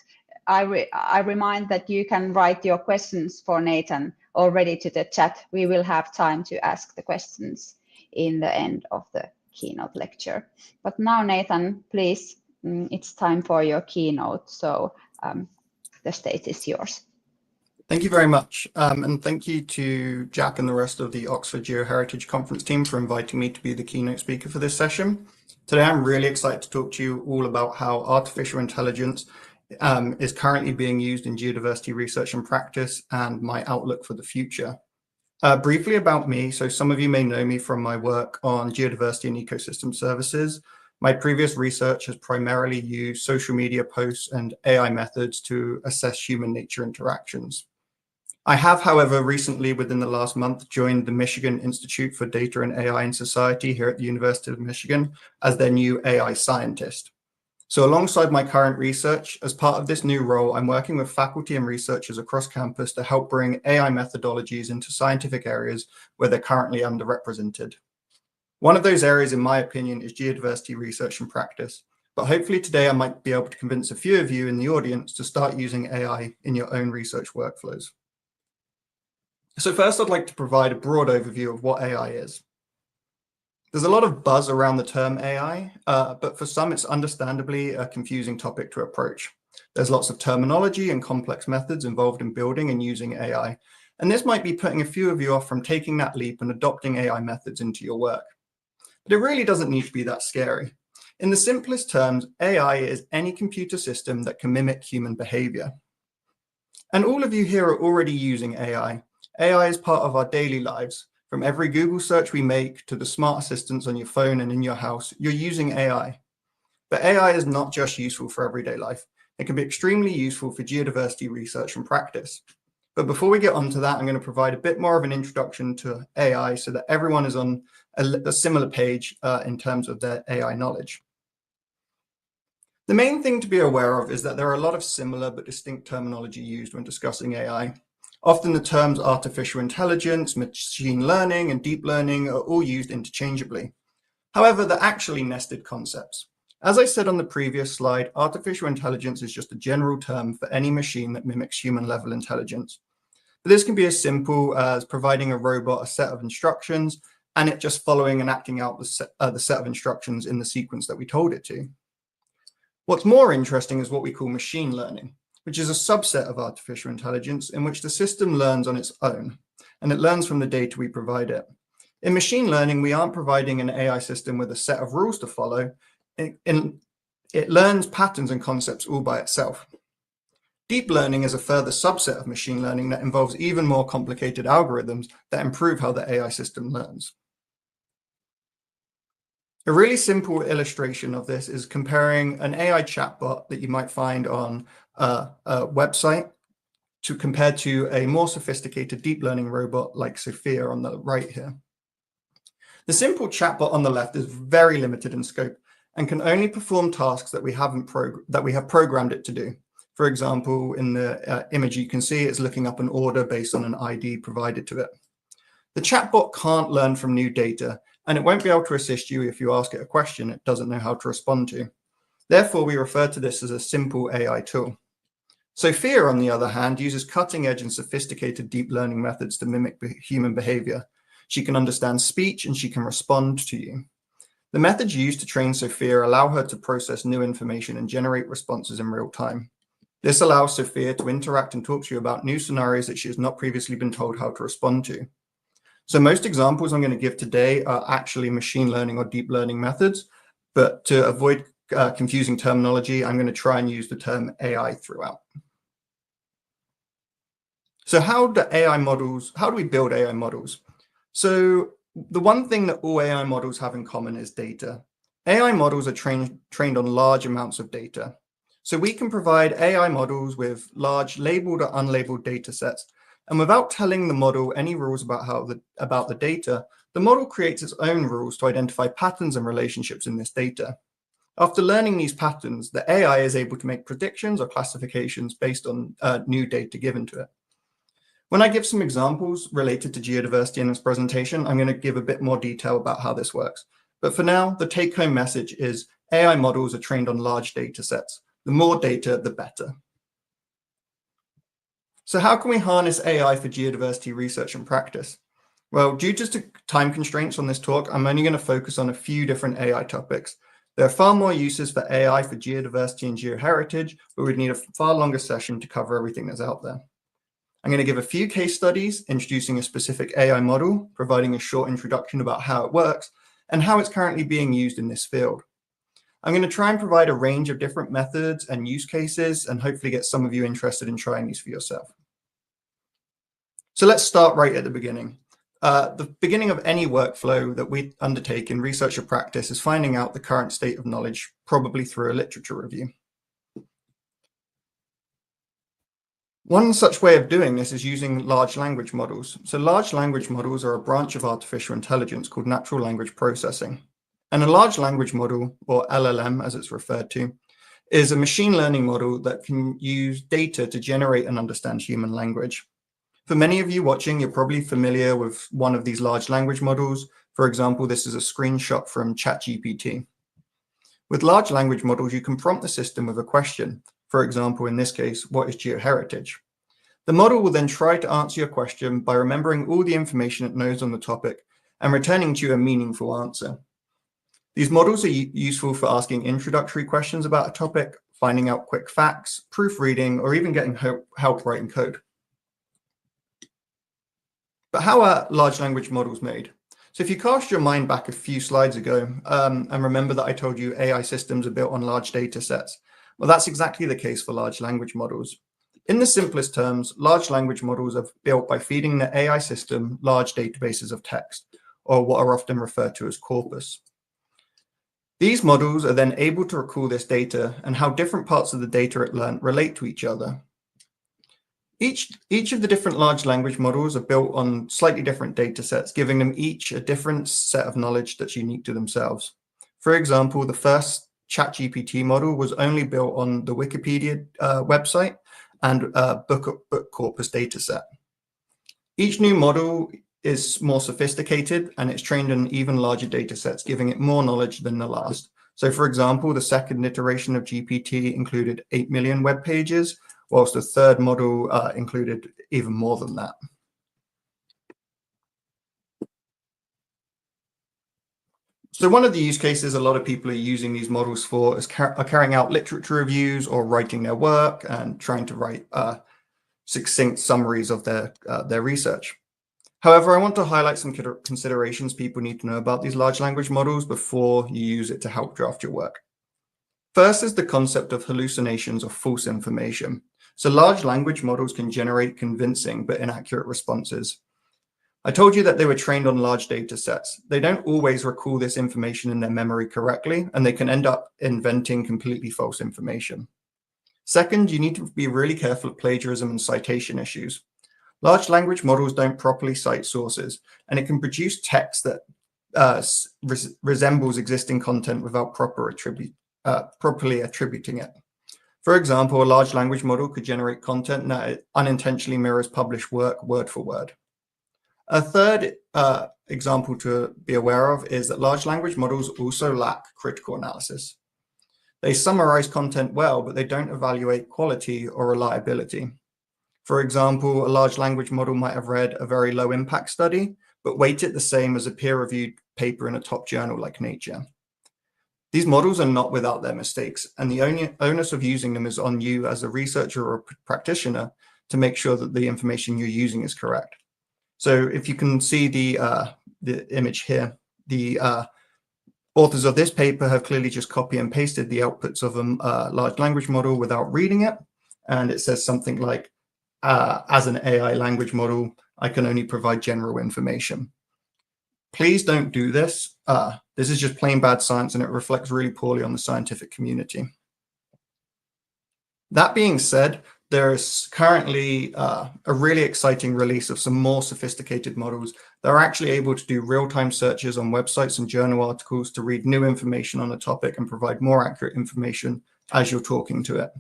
I remind that you can write your questions for Nathan already to the chat. We will have time to ask the questions in the end of the keynote lecture. But now, Nathan, please, it's time for your keynote. So the stage is yours. Thank you very much. And thank you to Jack and the rest of the Oxford Geoheritage Conference team for inviting me to be the keynote speaker for this session. Today, I'm really excited to talk to you all about how artificial intelligence is currently being used in geodiversity research and practice and my outlook for the future. Briefly about me, so some of you may know me from my work on geodiversity and ecosystem services. My previous research has primarily used social media posts and AI methods to assess human-nature interactions. I have, however, recently, within the last month, joined the Michigan Institute for Data and AI in Society here at the University of Michigan as their new AI scientist. So alongside my current research, as part of this new role, I'm working with faculty and researchers across campus to help bring AI methodologies into scientific areas where they're currently underrepresented. One of those areas, in my opinion, is geodiversity research and practice. But hopefully today I might be able to convince a few of you in the audience to start using AI in your own research workflows. So first, I'd like to provide a broad overview of what AI is. There's a lot of buzz around the term AI, but for some, it's understandably a confusing topic to approach. There's lots of terminology and complex methods involved in building and using AI, and this might be putting a few of you off from taking that leap and adopting AI methods into your work. But it really doesn't need to be that scary. In the simplest terms, AI is any computer system that can mimic human behavior. And all of you here are already using AI. AI is part of our daily lives. From every Google search we make to the smart assistants on your phone and in your house, you're using AI. But AI is not just useful for everyday life. It can be extremely useful for geodiversity research and practice. But before we get onto that, I'm going to provide a bit more of an introduction to AI so that everyone is on a similar page in terms of their AI knowledge. The main thing to be aware of is that there are a lot of similar but distinct terminology used when discussing AI. Often the terms artificial intelligence, machine learning, and deep learning are all used interchangeably. However, they're actually nested concepts. As I said on the previous slide, artificial intelligence is just a general term for any machine that mimics human-level intelligence. But this can be as simple as providing a robot a set of instructions and it just following and acting out the set of instructions in the sequence that we told it to. What's more interesting is what we call machine learning, which is a subset of artificial intelligence in which the system learns on its own, and it learns from the data we provide it. In machine learning, we aren't providing an AI system with a set of rules to follow. It learns patterns and concepts all by itself. Deep learning is a further subset of machine learning that involves even more complicated algorithms that improve how the AI system learns. A really simple illustration of this is comparing an AI chatbot that you might find on a website compared to a more sophisticated deep learning robot like Sophia on the right here. The simple chatbot on the left is very limited in scope and can only perform tasks that we have programmed it to do. For example, in the image you can see, it's looking up an order based on an ID provided to it. The chatbot can't learn from new data, and it won't be able to assist you if you ask it a question it doesn't know how to respond to. Therefore, we refer to this as a simple AI tool. Sophia, on the other hand, uses cutting-edge and sophisticated deep learning methods to mimic human behavior. She can understand speech and she can respond to you. The methods used to train Sophia allow her to process new information and generate responses in real time. This allows Sophia to interact and talk to you about new scenarios that she has not previously been told how to respond to. So most examples I'm going to give today are actually machine learning or deep learning methods, but to avoid confusing terminology, I'm going to try and use the term AI throughout. So how do we build AI models? So the one thing that all AI models have in common is data. AI models are trained on large amounts of data. So we can provide AI models with large labeled or unlabeled data sets. And without telling the model any rules about the data, the model creates its own rules to identify patterns and relationships in this data. After learning these patterns, the AI is able to make predictions or classifications based on new data given to it. When I give some examples related to geodiversity in this presentation, I'm going to give a bit more detail about how this works. But for now, the take-home message is AI models are trained on large data sets. The more data, the better. So how can we harness AI for geodiversity research and practice? Well, due to time constraints on this talk, I'm only going to focus on a few different AI topics. There are far more uses for AI for geodiversity and geoheritage, but we'd need a far longer session to cover everything that's out there. I'm going to give a few case studies, introducing a specific AI model, providing a short introduction about how it works, and how it's currently being used in this field. I'm going to try and provide a range of different methods and use cases, and hopefully get some of you interested in trying these for yourself. So let's start right at the beginning. The beginning of any workflow that we undertake in research or practice is finding out the current state of knowledge, probably through a literature review. One such way of doing this is using large language models. So large language models are a branch of artificial intelligence called natural language processing. And a large language model, or LLM as it's referred to, is a machine learning model that can use data to generate and understand human language. For many of you watching, you're probably familiar with one of these large language models. For example, this is a screenshot from ChatGPT. With large language models, you can prompt the system with a question. For example, in this case, what is geoheritage? The model will then try to answer your question by remembering all the information it knows on the topic and returning to you a meaningful answer. These models are useful for asking introductory questions about a topic, finding out quick facts, proofreading, or even getting help writing code. But how are large language models made? So if you cast your mind back a few slides ago and remember that I told you AI systems are built on large data sets, well, that's exactly the case for large language models. In the simplest terms, large language models are built by feeding the AI system large databases of text, or what are often referred to as corpus. These models are then able to recall this data and how different parts of the data it learned relate to each other. Each of the different large language models are built on slightly different data sets, giving them each a different set of knowledge that's unique to themselves. For example, the first ChatGPT model was only built on the Wikipedia website and book corpus dataset. Each new model is more sophisticated and it's trained on even larger data sets, giving it more knowledge than the last. So for example, the second iteration of GPT included 8 million web pages, whilst the third model included even more than that. So one of the use cases a lot of people are using these models for is carrying out literature reviews or writing their work and trying to write succinct summaries of their research. However, I want to highlight some considerations people need to know about these large language models before you use it to help draft your work. First is the concept of hallucinations or false information. So large language models can generate convincing but inaccurate responses. I told you that they were trained on large data sets. They don't always recall this information in their memory correctly, and they can end up inventing completely false information. Second, you need to be really careful of plagiarism and citation issues. Large language models don't properly cite sources, and it can produce text that resembles existing content without properly attributing it. For example, a large language model could generate content that unintentionally mirrors published work word for word. A third example to be aware of is that large language models also lack critical analysis. They summarize content well, but they don't evaluate quality or reliability. For example, a large language model might have read a very low impact study, but weight it the same as a peer-reviewed paper in a top journal like Nature. These models are not without their mistakes, and the onus of using them is on you as a researcher or a practitioner to make sure that the information you're using is correct. So if you can see the image here, the authors of this paper have clearly just copy and pasted the outputs of a large language model without reading it. And it says something like, as an AI language model, I can only provide general information. Please don't do this. This is just plain bad science, and it reflects really poorly on the scientific community. That being said, there's currently a really exciting release of some more sophisticated models that are actually able to do real-time searches on websites and journal articles to read new information on a topic and provide more accurate information as you're talking to it.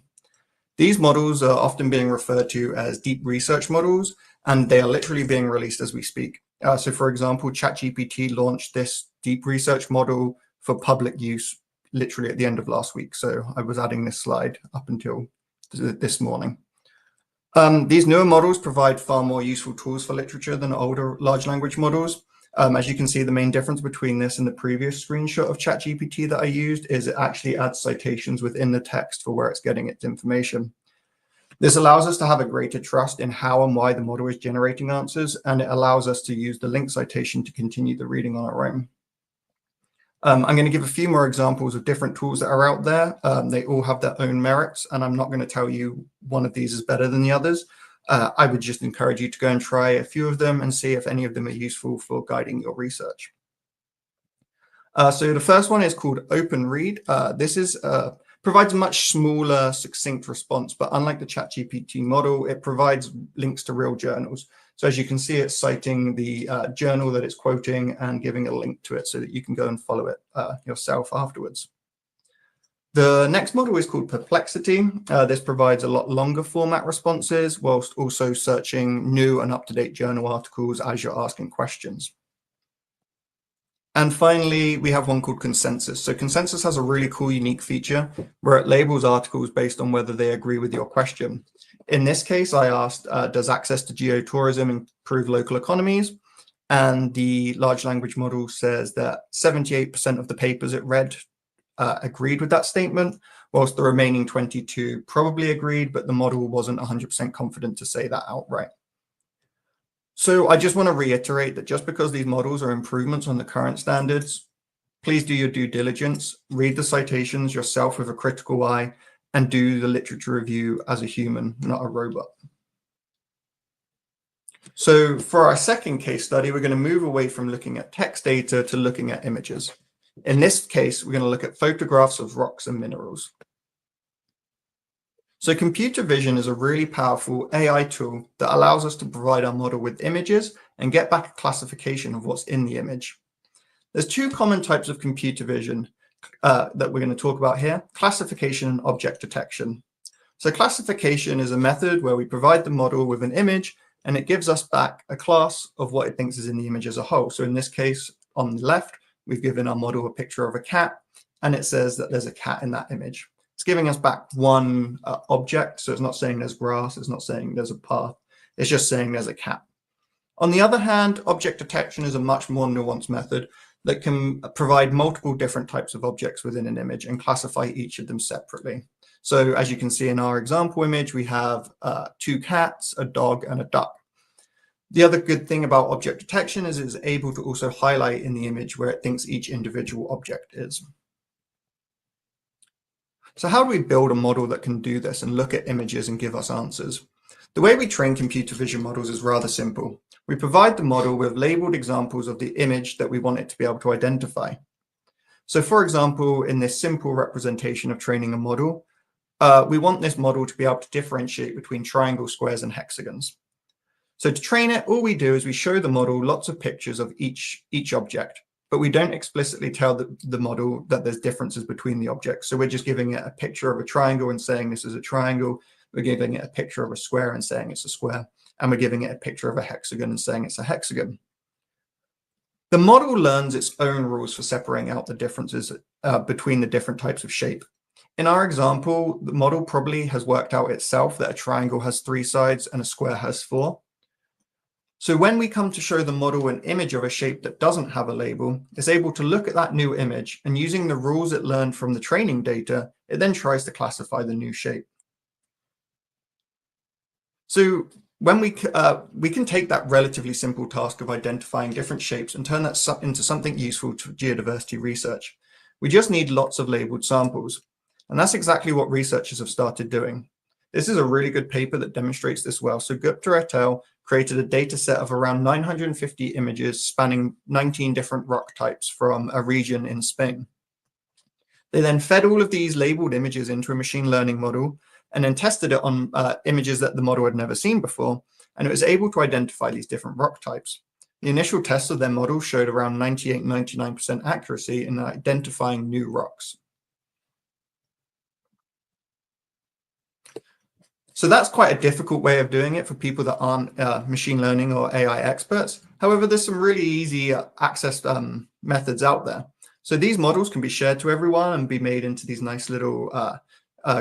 These models are often being referred to as deep research models, and they are literally being released as we speak. So for example, ChatGPT launched this deep research model for public use literally at the end of last week. So I was adding this slide up until this morning. These newer models provide far more useful tools for literature than older large language models. As you can see, the main difference between this and the previous screenshot of ChatGPT that I used is it actually adds citations within the text for where it's getting its information. This allows us to have a greater trust in how and why the model is generating answers, and it allows us to use the link citation to continue the reading on our own. I'm going to give a few more examples of different tools that are out there. They all have their own merits, and I'm not going to tell you one of these is better than the others. I would just encourage you to go and try a few of them and see if any of them are useful for guiding your research. So the first one is called OpenRead. This is provides a much smaller, succinct response, but unlike the ChatGPT model, it provides links to real journals. So as you can see, it's citing the journal that it's quoting and giving a link to it so that you can go and follow it yourself afterwards. The next model is called Perplexity. This provides a lot longer format responses whilst also searching new and up-to-date journal articles as you're asking questions. And finally, we have one called Consensus. So Consensus has a really cool, unique feature where it labels articles based on whether they agree with your question. In this case, I asked, does access to geotourism improve local economies? And the large language model says that 78% of the papers it read agreed with that statement, whilst the remaining 22 probably agreed, but the model wasn't 100% confident to say that outright. So I just want to reiterate that just because these models are improvements on the current standards, please do your due diligence, read the citations yourself with a critical eye, and do the literature review as a human, not a robot. So for our second case study, we're going to move away from looking at text data to looking at images. In this case, we're going to look at photographs of rocks and minerals. So computer vision is a really powerful AI tool that allows us to provide our model with images and get back a classification of what's in the image. There's two common types of computer vision that we're going to talk about here: classification and object detection. So classification is a method where we provide the model with an image and it gives us back a class of what it thinks is in the image as a whole. So in this case, on the left, we've given our model a picture of a cat, and it says that there's a cat in that image. It's giving us back one object, so it's not saying there's grass, it's not saying there's a path, it's just saying there's a cat. On the other hand, object detection is a much more nuanced method that can provide multiple different types of objects within an image and classify each of them separately. So as you can see in our example image, we have 2 cats, a dog, and a duck. The other good thing about object detection is it's able to also highlight in the image where it thinks each individual object is. So how do we build a model that can do this and look at images and give us answers? The way we train computer vision models is rather simple. We provide the model with labeled examples of the image that we want it to be able to identify. So for example, in this simple representation of training a model, we want this model to be able to differentiate between triangles, squares, and hexagons. So to train it, all we do is we show the model lots of pictures of each object, but we don't explicitly tell the model that there's differences between the objects. So we're just giving it a picture of a triangle and saying this is a triangle. We're giving it a picture of a square and saying it's a square. And we're giving it a picture of a hexagon and saying it's a hexagon. The model learns its own rules for separating out the differences between the different types of shape. In our example, the model probably has worked out itself that a triangle has 3 sides and a square has 4. So when we come to show the model an image of a shape that doesn't have a label, it's able to look at that new image, and using the rules it learned from the training data, it then tries to classify the new shape. So when we can take that relatively simple task of identifying different shapes and turn that into something useful to geodiversity research. We just need lots of labeled samples. And that's exactly what researchers have started doing. This is a really good paper that demonstrates this well. So Gupta et al. Created a data set of around 950 images spanning 19 different rock types from a region in Spain. They then fed all of these labeled images into a machine learning model and then tested it on images that the model had never seen before, and it was able to identify these different rock types. The initial tests of their model showed around 98–99% accuracy in identifying new rocks. So that's quite a difficult way of doing it for people that aren't machine learning or AI experts. However, there's some really easy access methods out there. So these models can be shared to everyone and be made into these nice little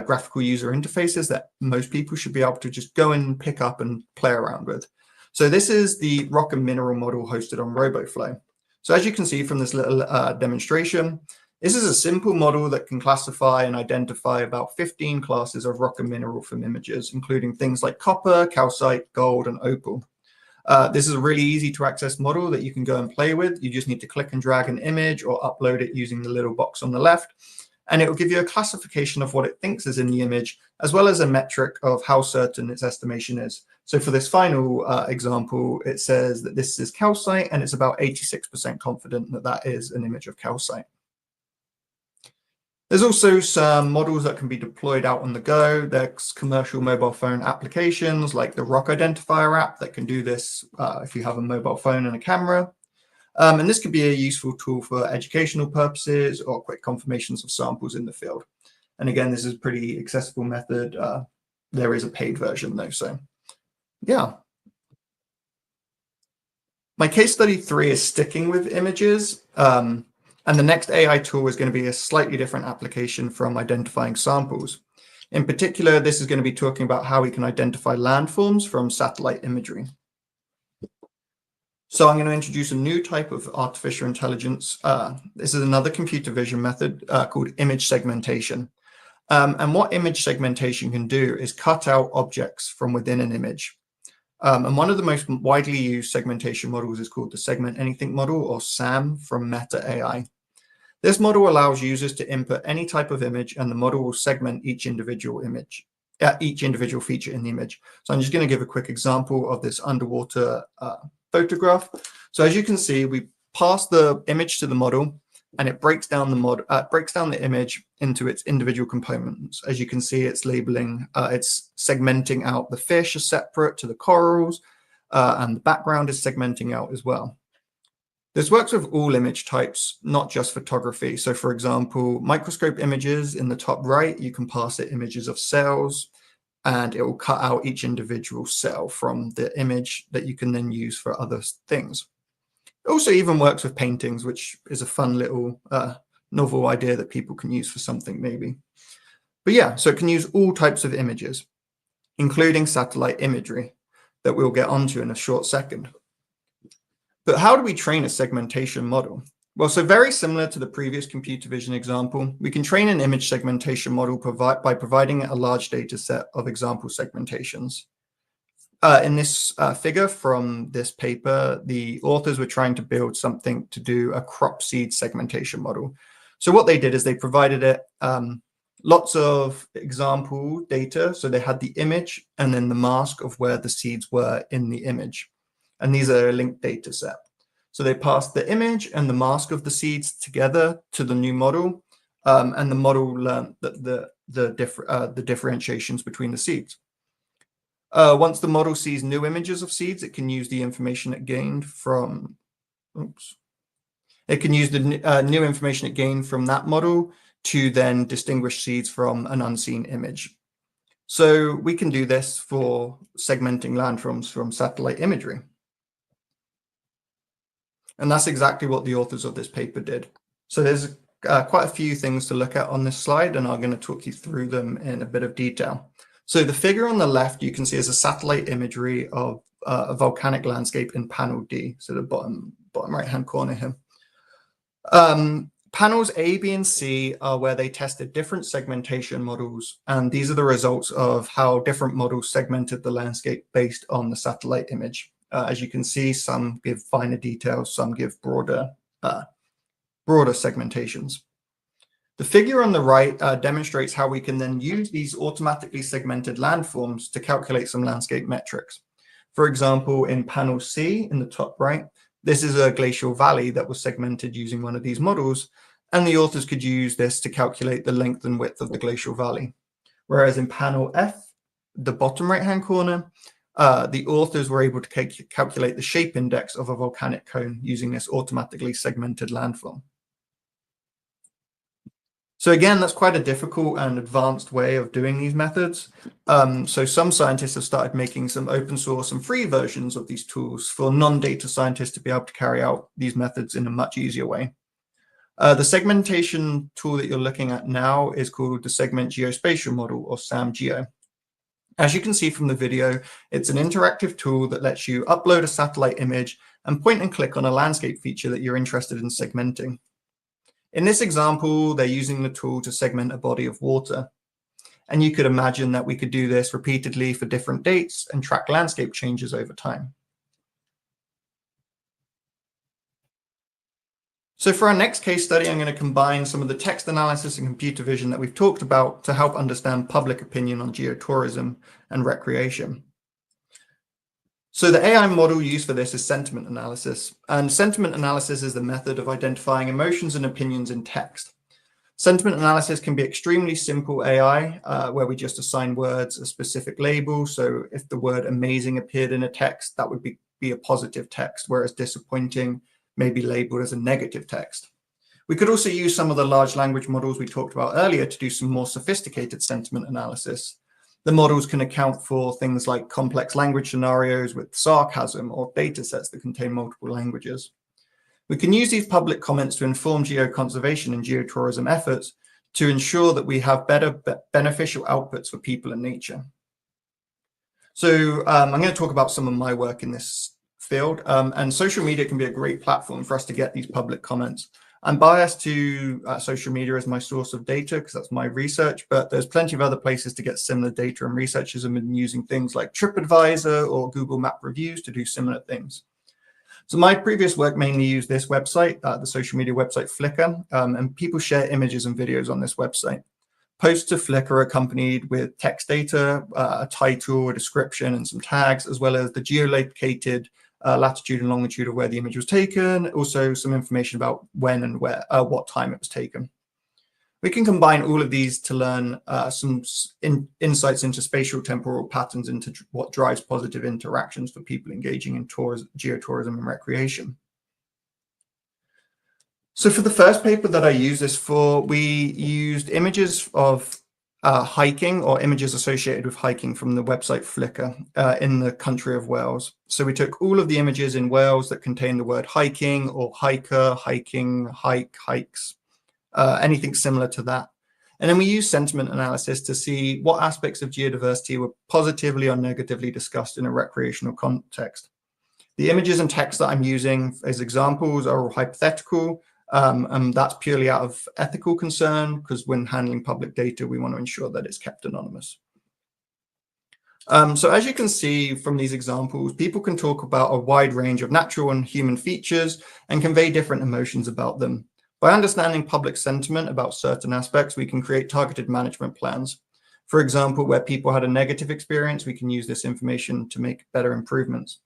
graphical user interfaces that most people should be able to just go and pick up and play around with. So this is the rock and mineral model hosted on RoboFlow. So as you can see from this little demonstration, this is a simple model that can classify and identify about 15 classes of rock and mineral from images, including things like copper, calcite, gold, and opal. This is a really easy to access model that you can go and play with. You just need to click and drag an image or upload it using the little box on the left, and it will give you a classification of what it thinks is in the image, as well as a metric of how certain its estimation is. So for this final example, it says that this is calcite, and it's about 86% confident that that is an image of calcite. There's also some models that can be deployed out on the go. There's commercial mobile phone applications like the Rock Identifier app that can do this if you have a mobile phone and a camera. And this could be a useful tool for educational purposes or quick confirmations of samples in the field. And again, this is a pretty accessible method. There is a paid version though, so yeah. My case study 3 is sticking with images. And the next AI tool is going to be a slightly different application from identifying samples. In particular, this is going to be talking about how we can identify landforms from satellite imagery. So I'm going to introduce a new type of artificial intelligence. This is another computer vision method called image segmentation. And what image segmentation can do is cut out objects from within an image. And one of the most widely used segmentation models is called the Segment Anything model, or SAM, from Meta AI. This model allows users to input any type of image, and the model will segment each individual image, each individual feature in the image. So I'm just going to give a quick example of this underwater photograph. So as you can see, we pass the image to the model, and it breaks down the image into its individual components. As you can see, it's labeling, it's segmenting out the fish as separate to the corals, and the background is segmenting out as well. This works with all image types, not just photography. So for example, microscope images in the top right, you can pass it images of cells, and it will cut out each individual cell from the image that you can then use for other things. It also even works with paintings, which is a fun little novel idea that people can use for something maybe. But yeah, so it can use all types of images, including satellite imagery that we'll get onto in a short second. But how do we train a segmentation model? Well, so very similar to the previous computer vision example, we can train an image segmentation model by providing a large data set of example segmentations. In this figure from this paper, the authors were trying to build something to do a crop seed segmentation model. So what they did is they provided it lots of example data. So they had the image and then the mask of where the seeds were in the image. And these are a linked data set. So they passed the image and the mask of the seeds together to the new model, and the model learned that the differentiations between the seeds. Once the model sees new images of seeds, it can use the information it gained from, it can use the new information it gained from that model to then distinguish seeds from an unseen image. So we can do this for segmenting landforms from satellite imagery. And that's exactly what the authors of this paper did. So there's quite a few things to look at on this slide, and I'm going to talk you through them in a bit of detail. So the figure on the left, you can see is a satellite imagery of a volcanic landscape in panel D, so the bottom right-hand corner here. Panels A, B, and C are where they tested different segmentation models, and these are the results of how different models segmented the landscape based on the satellite image. As you can see, some give finer details, some give broader segmentations. The figure on the right demonstrates how we can then use these automatically segmented landforms to calculate some landscape metrics. For example, in panel C in the top right, this is a glacial valley that was segmented using one of these models, and the authors could use this to calculate the length and width of the glacial valley. Whereas in panel F, the bottom right-hand corner, the authors were able to calculate the shape index of a volcanic cone using this automatically segmented landform. So again, that's quite a difficult and advanced way of doing these methods. So some scientists have started making some open source and free versions of these tools for non-data scientists to be able to carry out these methods in a much easier way. The segmentation tool that you're looking at now is called the Segment Geospatial Model, or SAM-Geo. As you can see from the video, it's an interactive tool that lets you upload a satellite image and point and click on a landscape feature that you're interested in segmenting. In this example, they're using the tool to segment a body of water. And you could imagine that we could do this repeatedly for different dates and track landscape changes over time. So for our next case study, I'm going to combine some of the text analysis and computer vision that we've talked about to help understand public opinion on geotourism and recreation. So the AI model used for this is sentiment analysis, and sentiment analysis is the method of identifying emotions and opinions in text. Sentiment analysis can be extremely simple AI, where we just assign words a specific label. So if the word amazing appeared in a text, that would be a positive text, whereas disappointing may be labeled as a negative text. We could also use some of the large language models we talked about earlier to do some more sophisticated sentiment analysis. The models can account for things like complex language scenarios with sarcasm or data sets that contain multiple languages. We can use these public comments to inform geoconservation and geotourism efforts to ensure that we have better beneficial outputs for people and nature. So I'm going to talk about some of my work in this field, and social media can be a great platform for us to get these public comments. I'm biased to social media as my source of data because that's my research, but there's plenty of other places to get similar data, and researchers have been using things like TripAdvisor or Google Map Reviews to do similar things. So my previous work mainly used this website, the social media website Flickr, and people share images and videos on this website. Posts to Flickr are accompanied with text data, a title, a description, and some tags, as well as the geolocated latitude and longitude of where the image was taken, also some information about when and where, what time it was taken. We can combine all of these to learn some insights into spatial temporal patterns, into what drives positive interactions for people engaging in geotourism and recreation. So for the first paper that I use this for, we used images of hiking or images associated with hiking from the website Flickr in the country of Wales. So we took all of the images in Wales that contain the word hiking or hiker, hiking, hike, hikes, anything similar to that. And then we used sentiment analysis to see what aspects of geodiversity were positively or negatively discussed in a recreational context. The images and text that I'm using as examples are all hypothetical, And that's purely out of ethical concern, because when handling public data, we want to ensure that it's kept anonymous. So as you can see from these examples, people can talk about a wide range of natural and human features and convey different emotions about them. By understanding public sentiment about certain aspects, we can create targeted management plans. For example, where people had a negative experience, we can use this information to make better improvements.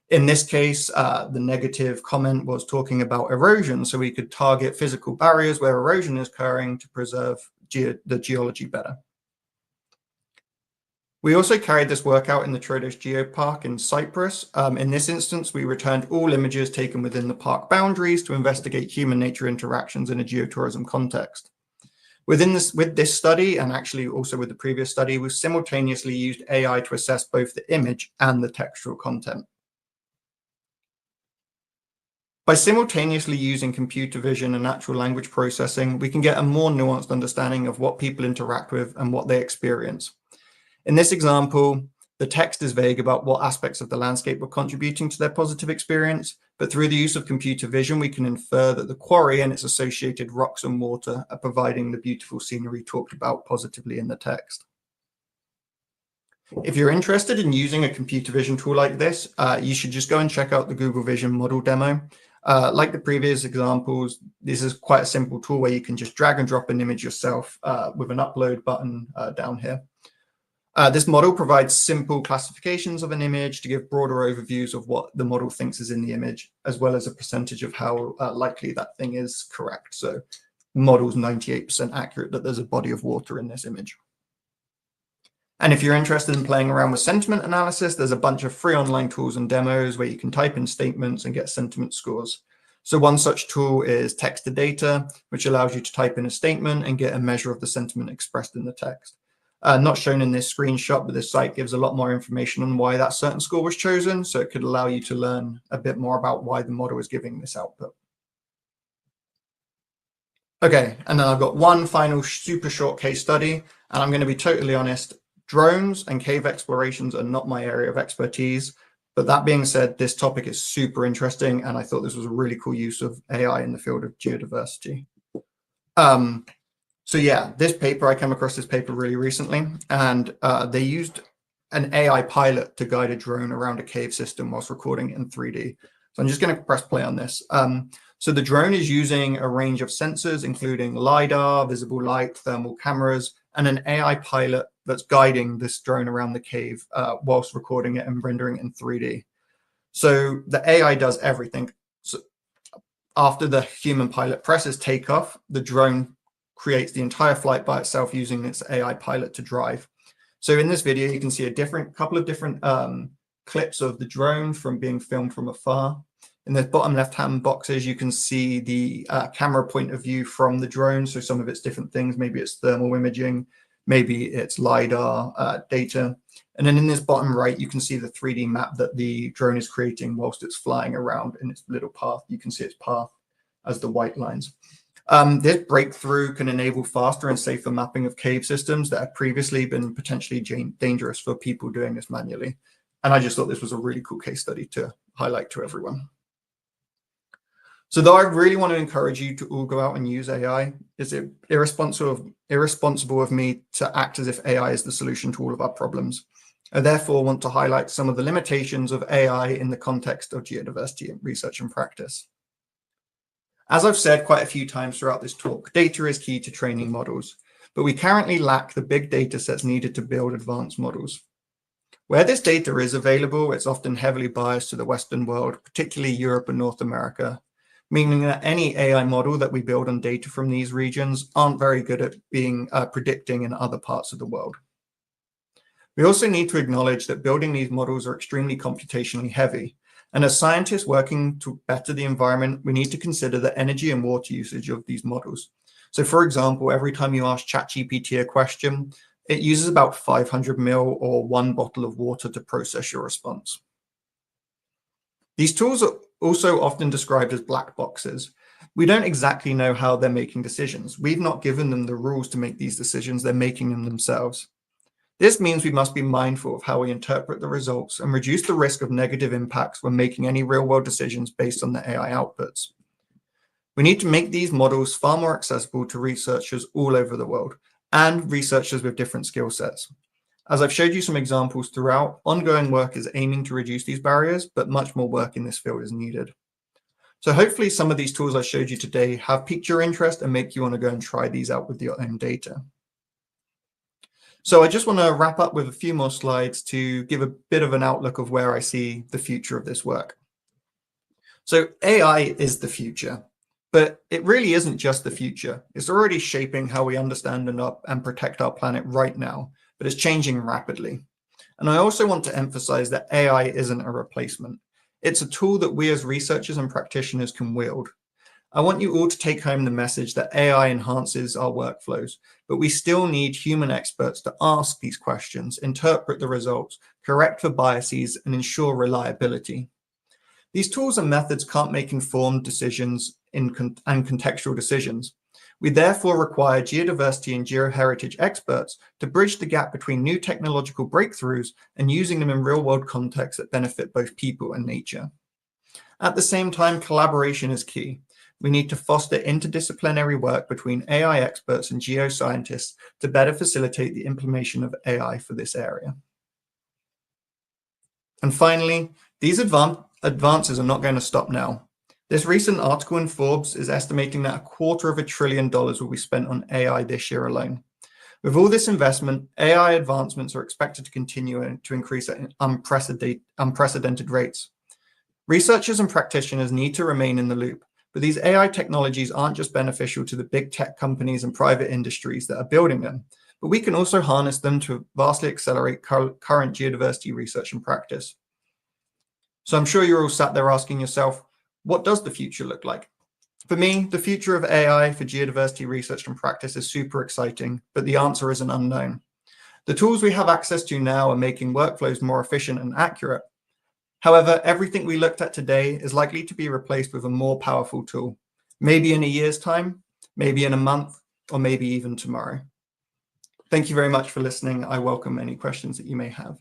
In this case, the negative comment was talking about erosion, so we could target physical barriers where erosion is occurring to preserve the geology better. We also carried this work out in the Troodos Geopark in Cyprus. In this instance, we returned all images taken within the park boundaries to investigate human-nature interactions in a geotourism context. With this study, and actually also with the previous study, we simultaneously used AI to assess both the image and the textual content. By simultaneously using computer vision and natural language processing, we can get a more nuanced understanding of what people interact with and what they experience. In this example, the text is vague about what aspects of the landscape were contributing to their positive experience, but through the use of computer vision, we can infer that the quarry and its associated rocks and water are providing the beautiful scenery talked about positively in the text. If you're interested in using a computer vision tool like this, you should just go and check out the Google Vision model demo. Like the previous examples, this is quite a simple tool where you can just drag and drop an image yourself with an upload button down here. This model provides simple classifications of an image to give broader overviews of what the model thinks is in the image, as well as a percentage of how likely that thing is correct. So the model's 98% accurate that there's a body of water in this image. And if you're interested in playing around with sentiment analysis, there's a bunch of free online tools and demos where you can type in statements and get sentiment scores. So one such tool is text to data, which allows you to type in a statement and get a measure of the sentiment expressed in the text. Not shown in this screenshot, but this site gives a lot more information on why that certain score was chosen. So it could allow you to learn a bit more about why the model is giving this output. Okay, and then I've got one final super short case study, and I'm going to be totally honest, drones and cave explorations are not my area of expertise. But that being said, this topic is super interesting, and I thought this was a really cool use of AI in the field of geodiversity. So yeah, this paper, I came across this paper really recently, and they used an AI pilot to guide a drone around a cave system whilst recording it in 3D. So I'm just going to press play on this. So the drone is using a range of sensors, including LiDAR, visible light, thermal cameras, and an AI pilot that's guiding this drone around the cave whilst recording it and rendering it in 3D. So the AI does everything. So after the human pilot presses takeoff, the drone creates the entire flight by itself using its AI pilot to drive. So in this video, you can see a couple of different clips of the drone from being filmed from afar. In the bottom left-hand boxes, you can see the camera point of view from the drone. So some of it's different things. Maybe it's thermal imaging, maybe it's LiDAR data. And then in this bottom right, you can see the 3D map that the drone is creating whilst it's flying around in its little path. You can see its path as the white lines. This breakthrough can enable faster and safer mapping of cave systems that have previously been potentially dangerous for people doing this manually. And I just thought this was a really cool case study to highlight to everyone. So though I really want to encourage you to all go out and use AI, is it irresponsible of me to act as if AI is the solution to all of our problems? I therefore want to highlight some of the limitations of AI in the context of geodiversity research and practice. As I've said quite a few times throughout this talk, data is key to training models, but we currently lack the big data sets needed to build advanced models. Where this data is available, it's often heavily biased to the Western world, particularly Europe and North America, meaning that any AI model that we build on data from these regions aren't very good at being predicting in other parts of the world. We also need to acknowledge that building these models are extremely computationally heavy. And as scientists working to better the environment, we need to consider the energy and water usage of these models. So for example, every time you ask ChatGPT a question, it uses about 500 ml or 1 bottle of water to process your response. These tools are also often described as black boxes. We don't exactly know how they're making decisions. We've not given them the rules to make these decisions, they're making them themselves. This means we must be mindful of how we interpret the results and reduce the risk of negative impacts when making any real-world decisions based on the AI outputs. We need to make these models far more accessible to researchers all over the world and researchers with different skill sets. As I've showed you some examples throughout, ongoing work is aiming to reduce these barriers, but much more work in this field is needed. So hopefully some of these tools I showed you today have piqued your interest and make you want to go and try these out with your own data. So I just want to wrap up with a few more slides to give a bit of an outlook of where I see the future of this work. So AI is the future, but it really isn't just the future. It's already shaping how we understand and protect our planet right now, but it's changing rapidly. And I also want to emphasize that AI isn't a replacement. It's a tool that we as researchers and practitioners can wield. I want you all to take home the message that AI enhances our workflows, but we still need human experts to ask these questions, interpret the results, correct for biases, and ensure reliability. These tools and methods can't make informed decisions and contextual decisions. We therefore require geodiversity and geoheritage experts to bridge the gap between new technological breakthroughs and using them in real-world contexts that benefit both people and nature. At the same time, collaboration is key. We need to foster interdisciplinary work between AI experts and geoscientists to better facilitate the implementation of AI for this area. And finally, these advances are not going to stop now. This recent article in Forbes is estimating that $250 billion will be spent on AI this year alone. With all this investment, AI advancements are expected to continue to increase at unprecedented rates. Researchers and practitioners need to remain in the loop, but these AI technologies aren't just beneficial to the big tech companies and private industries that are building them, but we can also harness them to vastly accelerate current geodiversity research and practice. So I'm sure you're all sat there asking yourself, what does the future look like? For me, the future of AI for geodiversity research and practice is super exciting, but the answer is an unknown. The tools we have access to now are making workflows more efficient and accurate. However, everything we looked at today is likely to be replaced with a more powerful tool, maybe in a year's time, maybe in a month, or maybe even tomorrow. Thank you very much for listening. I welcome any questions that you may have.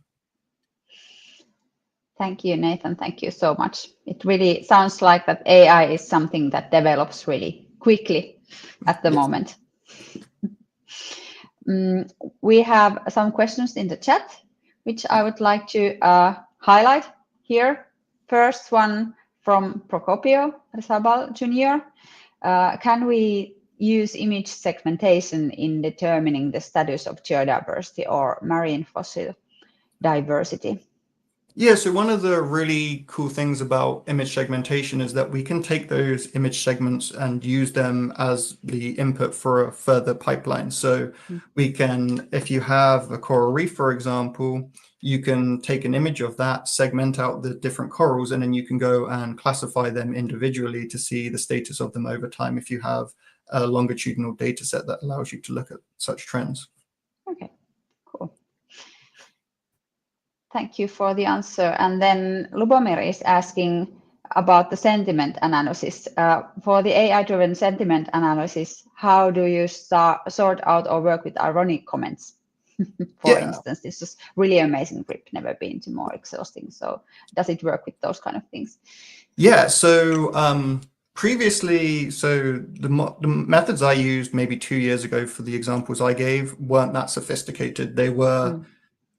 Thank you, Nathan. Thank you so much. It really sounds like that AI is something that develops really quickly at the moment. We have some questions in the chat, which I would like to highlight here. First one from Procopio Rizabal Jr. Can we use image segmentation in determining the status of geodiversity or marine fossil diversity? Yeah, so one of the really cool things about image segmentation is that we can take those image segments and use them as the input for a further pipeline. So we can, if you have a coral reef, for example, you can take an image of that, segment out the different corals, and then you can go and classify them individually to see the status of them over time if you have a longitudinal data set that allows you to look at such trends. Okay, cool. Thank you for the answer. And then Lubomir is asking about the sentiment analysis. For the AI-driven sentiment analysis, how do you sort out or work with ironic comments? For instance, this is really amazing trip, never been to more exhausting. So does it work with those kind of things? Yeah, so previously, so the methods I used maybe 2 years ago for the examples I gave weren't that sophisticated. They were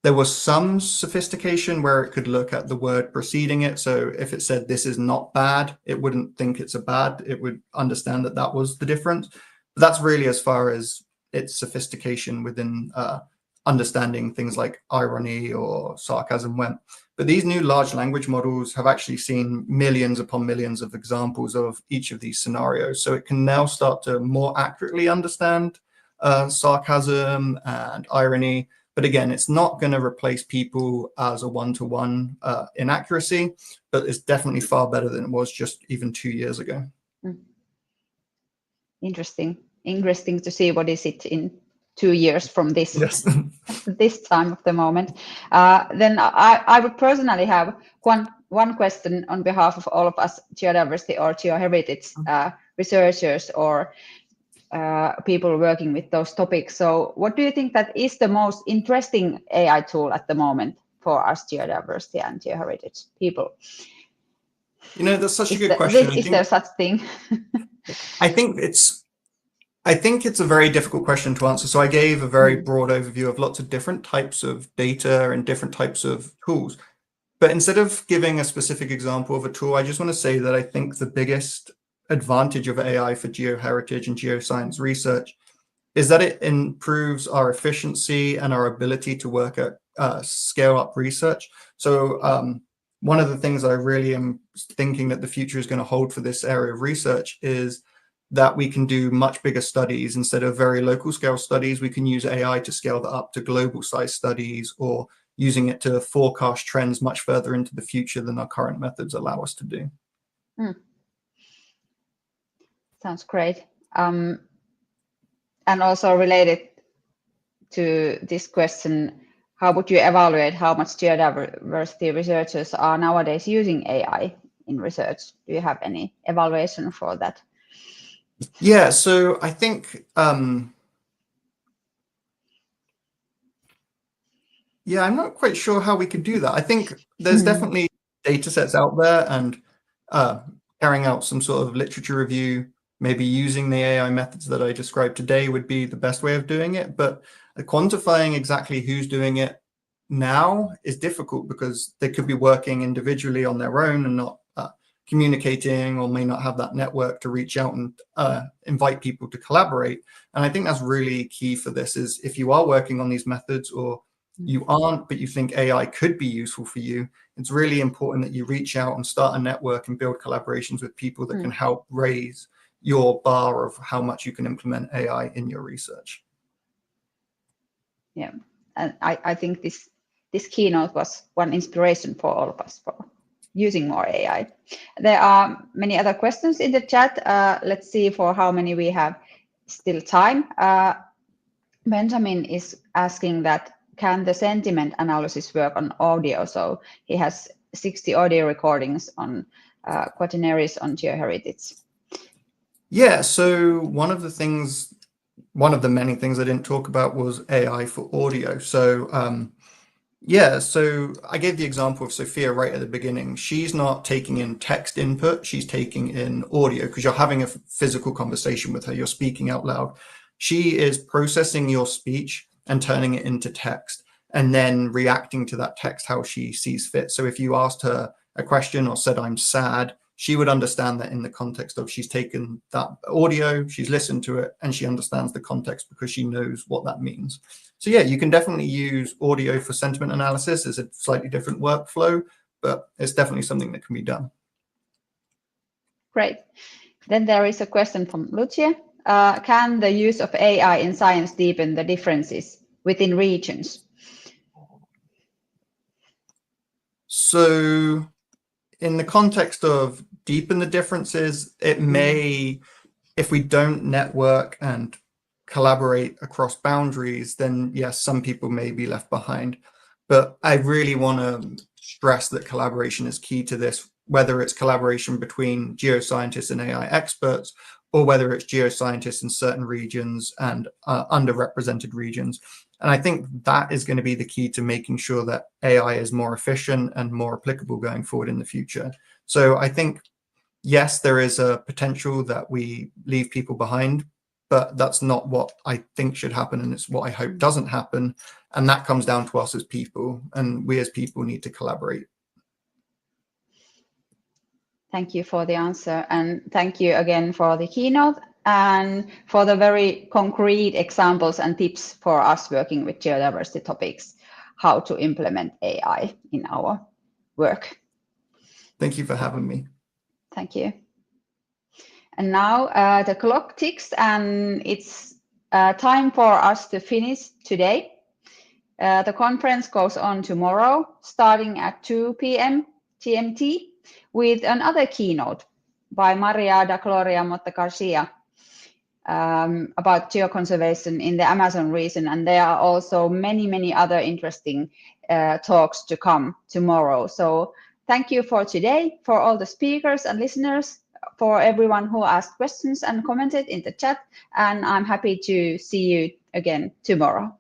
there was some sophistication where it could look at the word preceding it. So if it said this is not bad, it wouldn't think it's a bad. It would understand that that was the difference. But that's really as far as its sophistication within understanding things like irony or sarcasm went. But these new large language models have actually seen millions upon millions of examples of each of these scenarios. So it can now start to more accurately understand sarcasm and irony. But again, it's not going to replace people as a one-to-one inaccuracy, but it's definitely far better than it was just even 2 years ago. Interesting to see what is it in 2 years from this, this time of the moment. Then I would personally have one question on behalf of all of us geodiversity or geoheritage researchers or people working with those topics. So what do you think that is the most interesting AI tool at the moment for us geodiversity and geoheritage people? You know, that's such a good question. Is there such thing? I think it's a very difficult question to answer. So I gave a very broad overview of lots of different types of data and different types of tools. But instead of giving a specific example of a tool, I just want to say that I think the biggest advantage of AI for geoheritage and geoscience research is that it improves our efficiency and our ability to work at scale up research. So one of the things I really am thinking that the future is going to hold for this area of research is that we can do much bigger studies. Instead of very local scale studies, we can use AI to scale that up to global size studies, or using it to forecast trends much further into the future than our current methods allow us to do. Sounds great. And also related to this question, how would you evaluate how much geodiversity researchers are nowadays using AI in research? Do you have any evaluation for that? Yeah, so I think, yeah, I'm not quite sure how we could do that. I think there's definitely data sets out there, and carrying out some sort of literature review, maybe using the AI methods that I described today would be the best way of doing it. But quantifying exactly who's doing it now is difficult, because they could be working individually on their own and not communicating, or may not have that network to reach out and invite people to collaborate. And I think that's really key for this, is if you are working on these methods, or you aren't, but you think AI could be useful for you, it's really important that you reach out and start a network and build collaborations with people that can help raise your bar of how much you can implement AI in your research. Yeah, and I think this keynote was one inspiration for all of us for using more AI. There are many other questions in the chat. Let's see for how many we have still time. Benjamin is asking that, can the sentiment analysis work on audio? So he has 60 audio recordings on quaternaries on geoheritage. Yeah, so one of the many things I didn't talk about was AI for audio. So yeah, so I gave the example of Sophia right at the beginning. She's not taking in text input, she's taking in audio, because you're having a physical conversation with her, you're speaking out loud. She is processing your speech and turning it into text, and then reacting to that text how she sees fit. So if you asked her a question or said, "I'm sad," she would understand that in the context of, she's taken that audio, she's listened to it, and she understands the context because she knows what that means. So yeah, you can definitely use audio for sentiment analysis. It's a slightly different workflow, but it's definitely something that can be done. Great. Then there is a question from Lucia. Can the use of AI in science deepen the differences within regions? So in the context of deepen the differences, it may, if we don't network and collaborate across boundaries, then yes, some people may be left behind. But I really want to stress that collaboration is key to this, whether it's collaboration between geoscientists and AI experts, or whether it's geoscientists in certain regions and underrepresented regions. And I think that is going to be the key to making sure that AI is more efficient and more applicable going forward in the future. So I think, yes, there is a potential that we leave people behind, but that's not what I think should happen, and it's what I hope doesn't happen. And that comes down to us as people, and we as people need to collaborate. Thank you for the answer, and thank you again for the keynote and for the very concrete examples and tips for us working with geodiversity topics, how to implement AI in our work. Thank you for having me. Thank you. And now the clock ticks, and it's time for us to finish today. The conference goes on tomorrow, starting at 2 p.m. GMT, with another keynote by Maria da Gloria Motta Garcia about geoconservation in the Amazon region. And there are also many, many other interesting talks to come tomorrow. So thank you for today, for all the speakers and listeners, for everyone who asked questions and commented in the chat. And I'm happy to see you again tomorrow.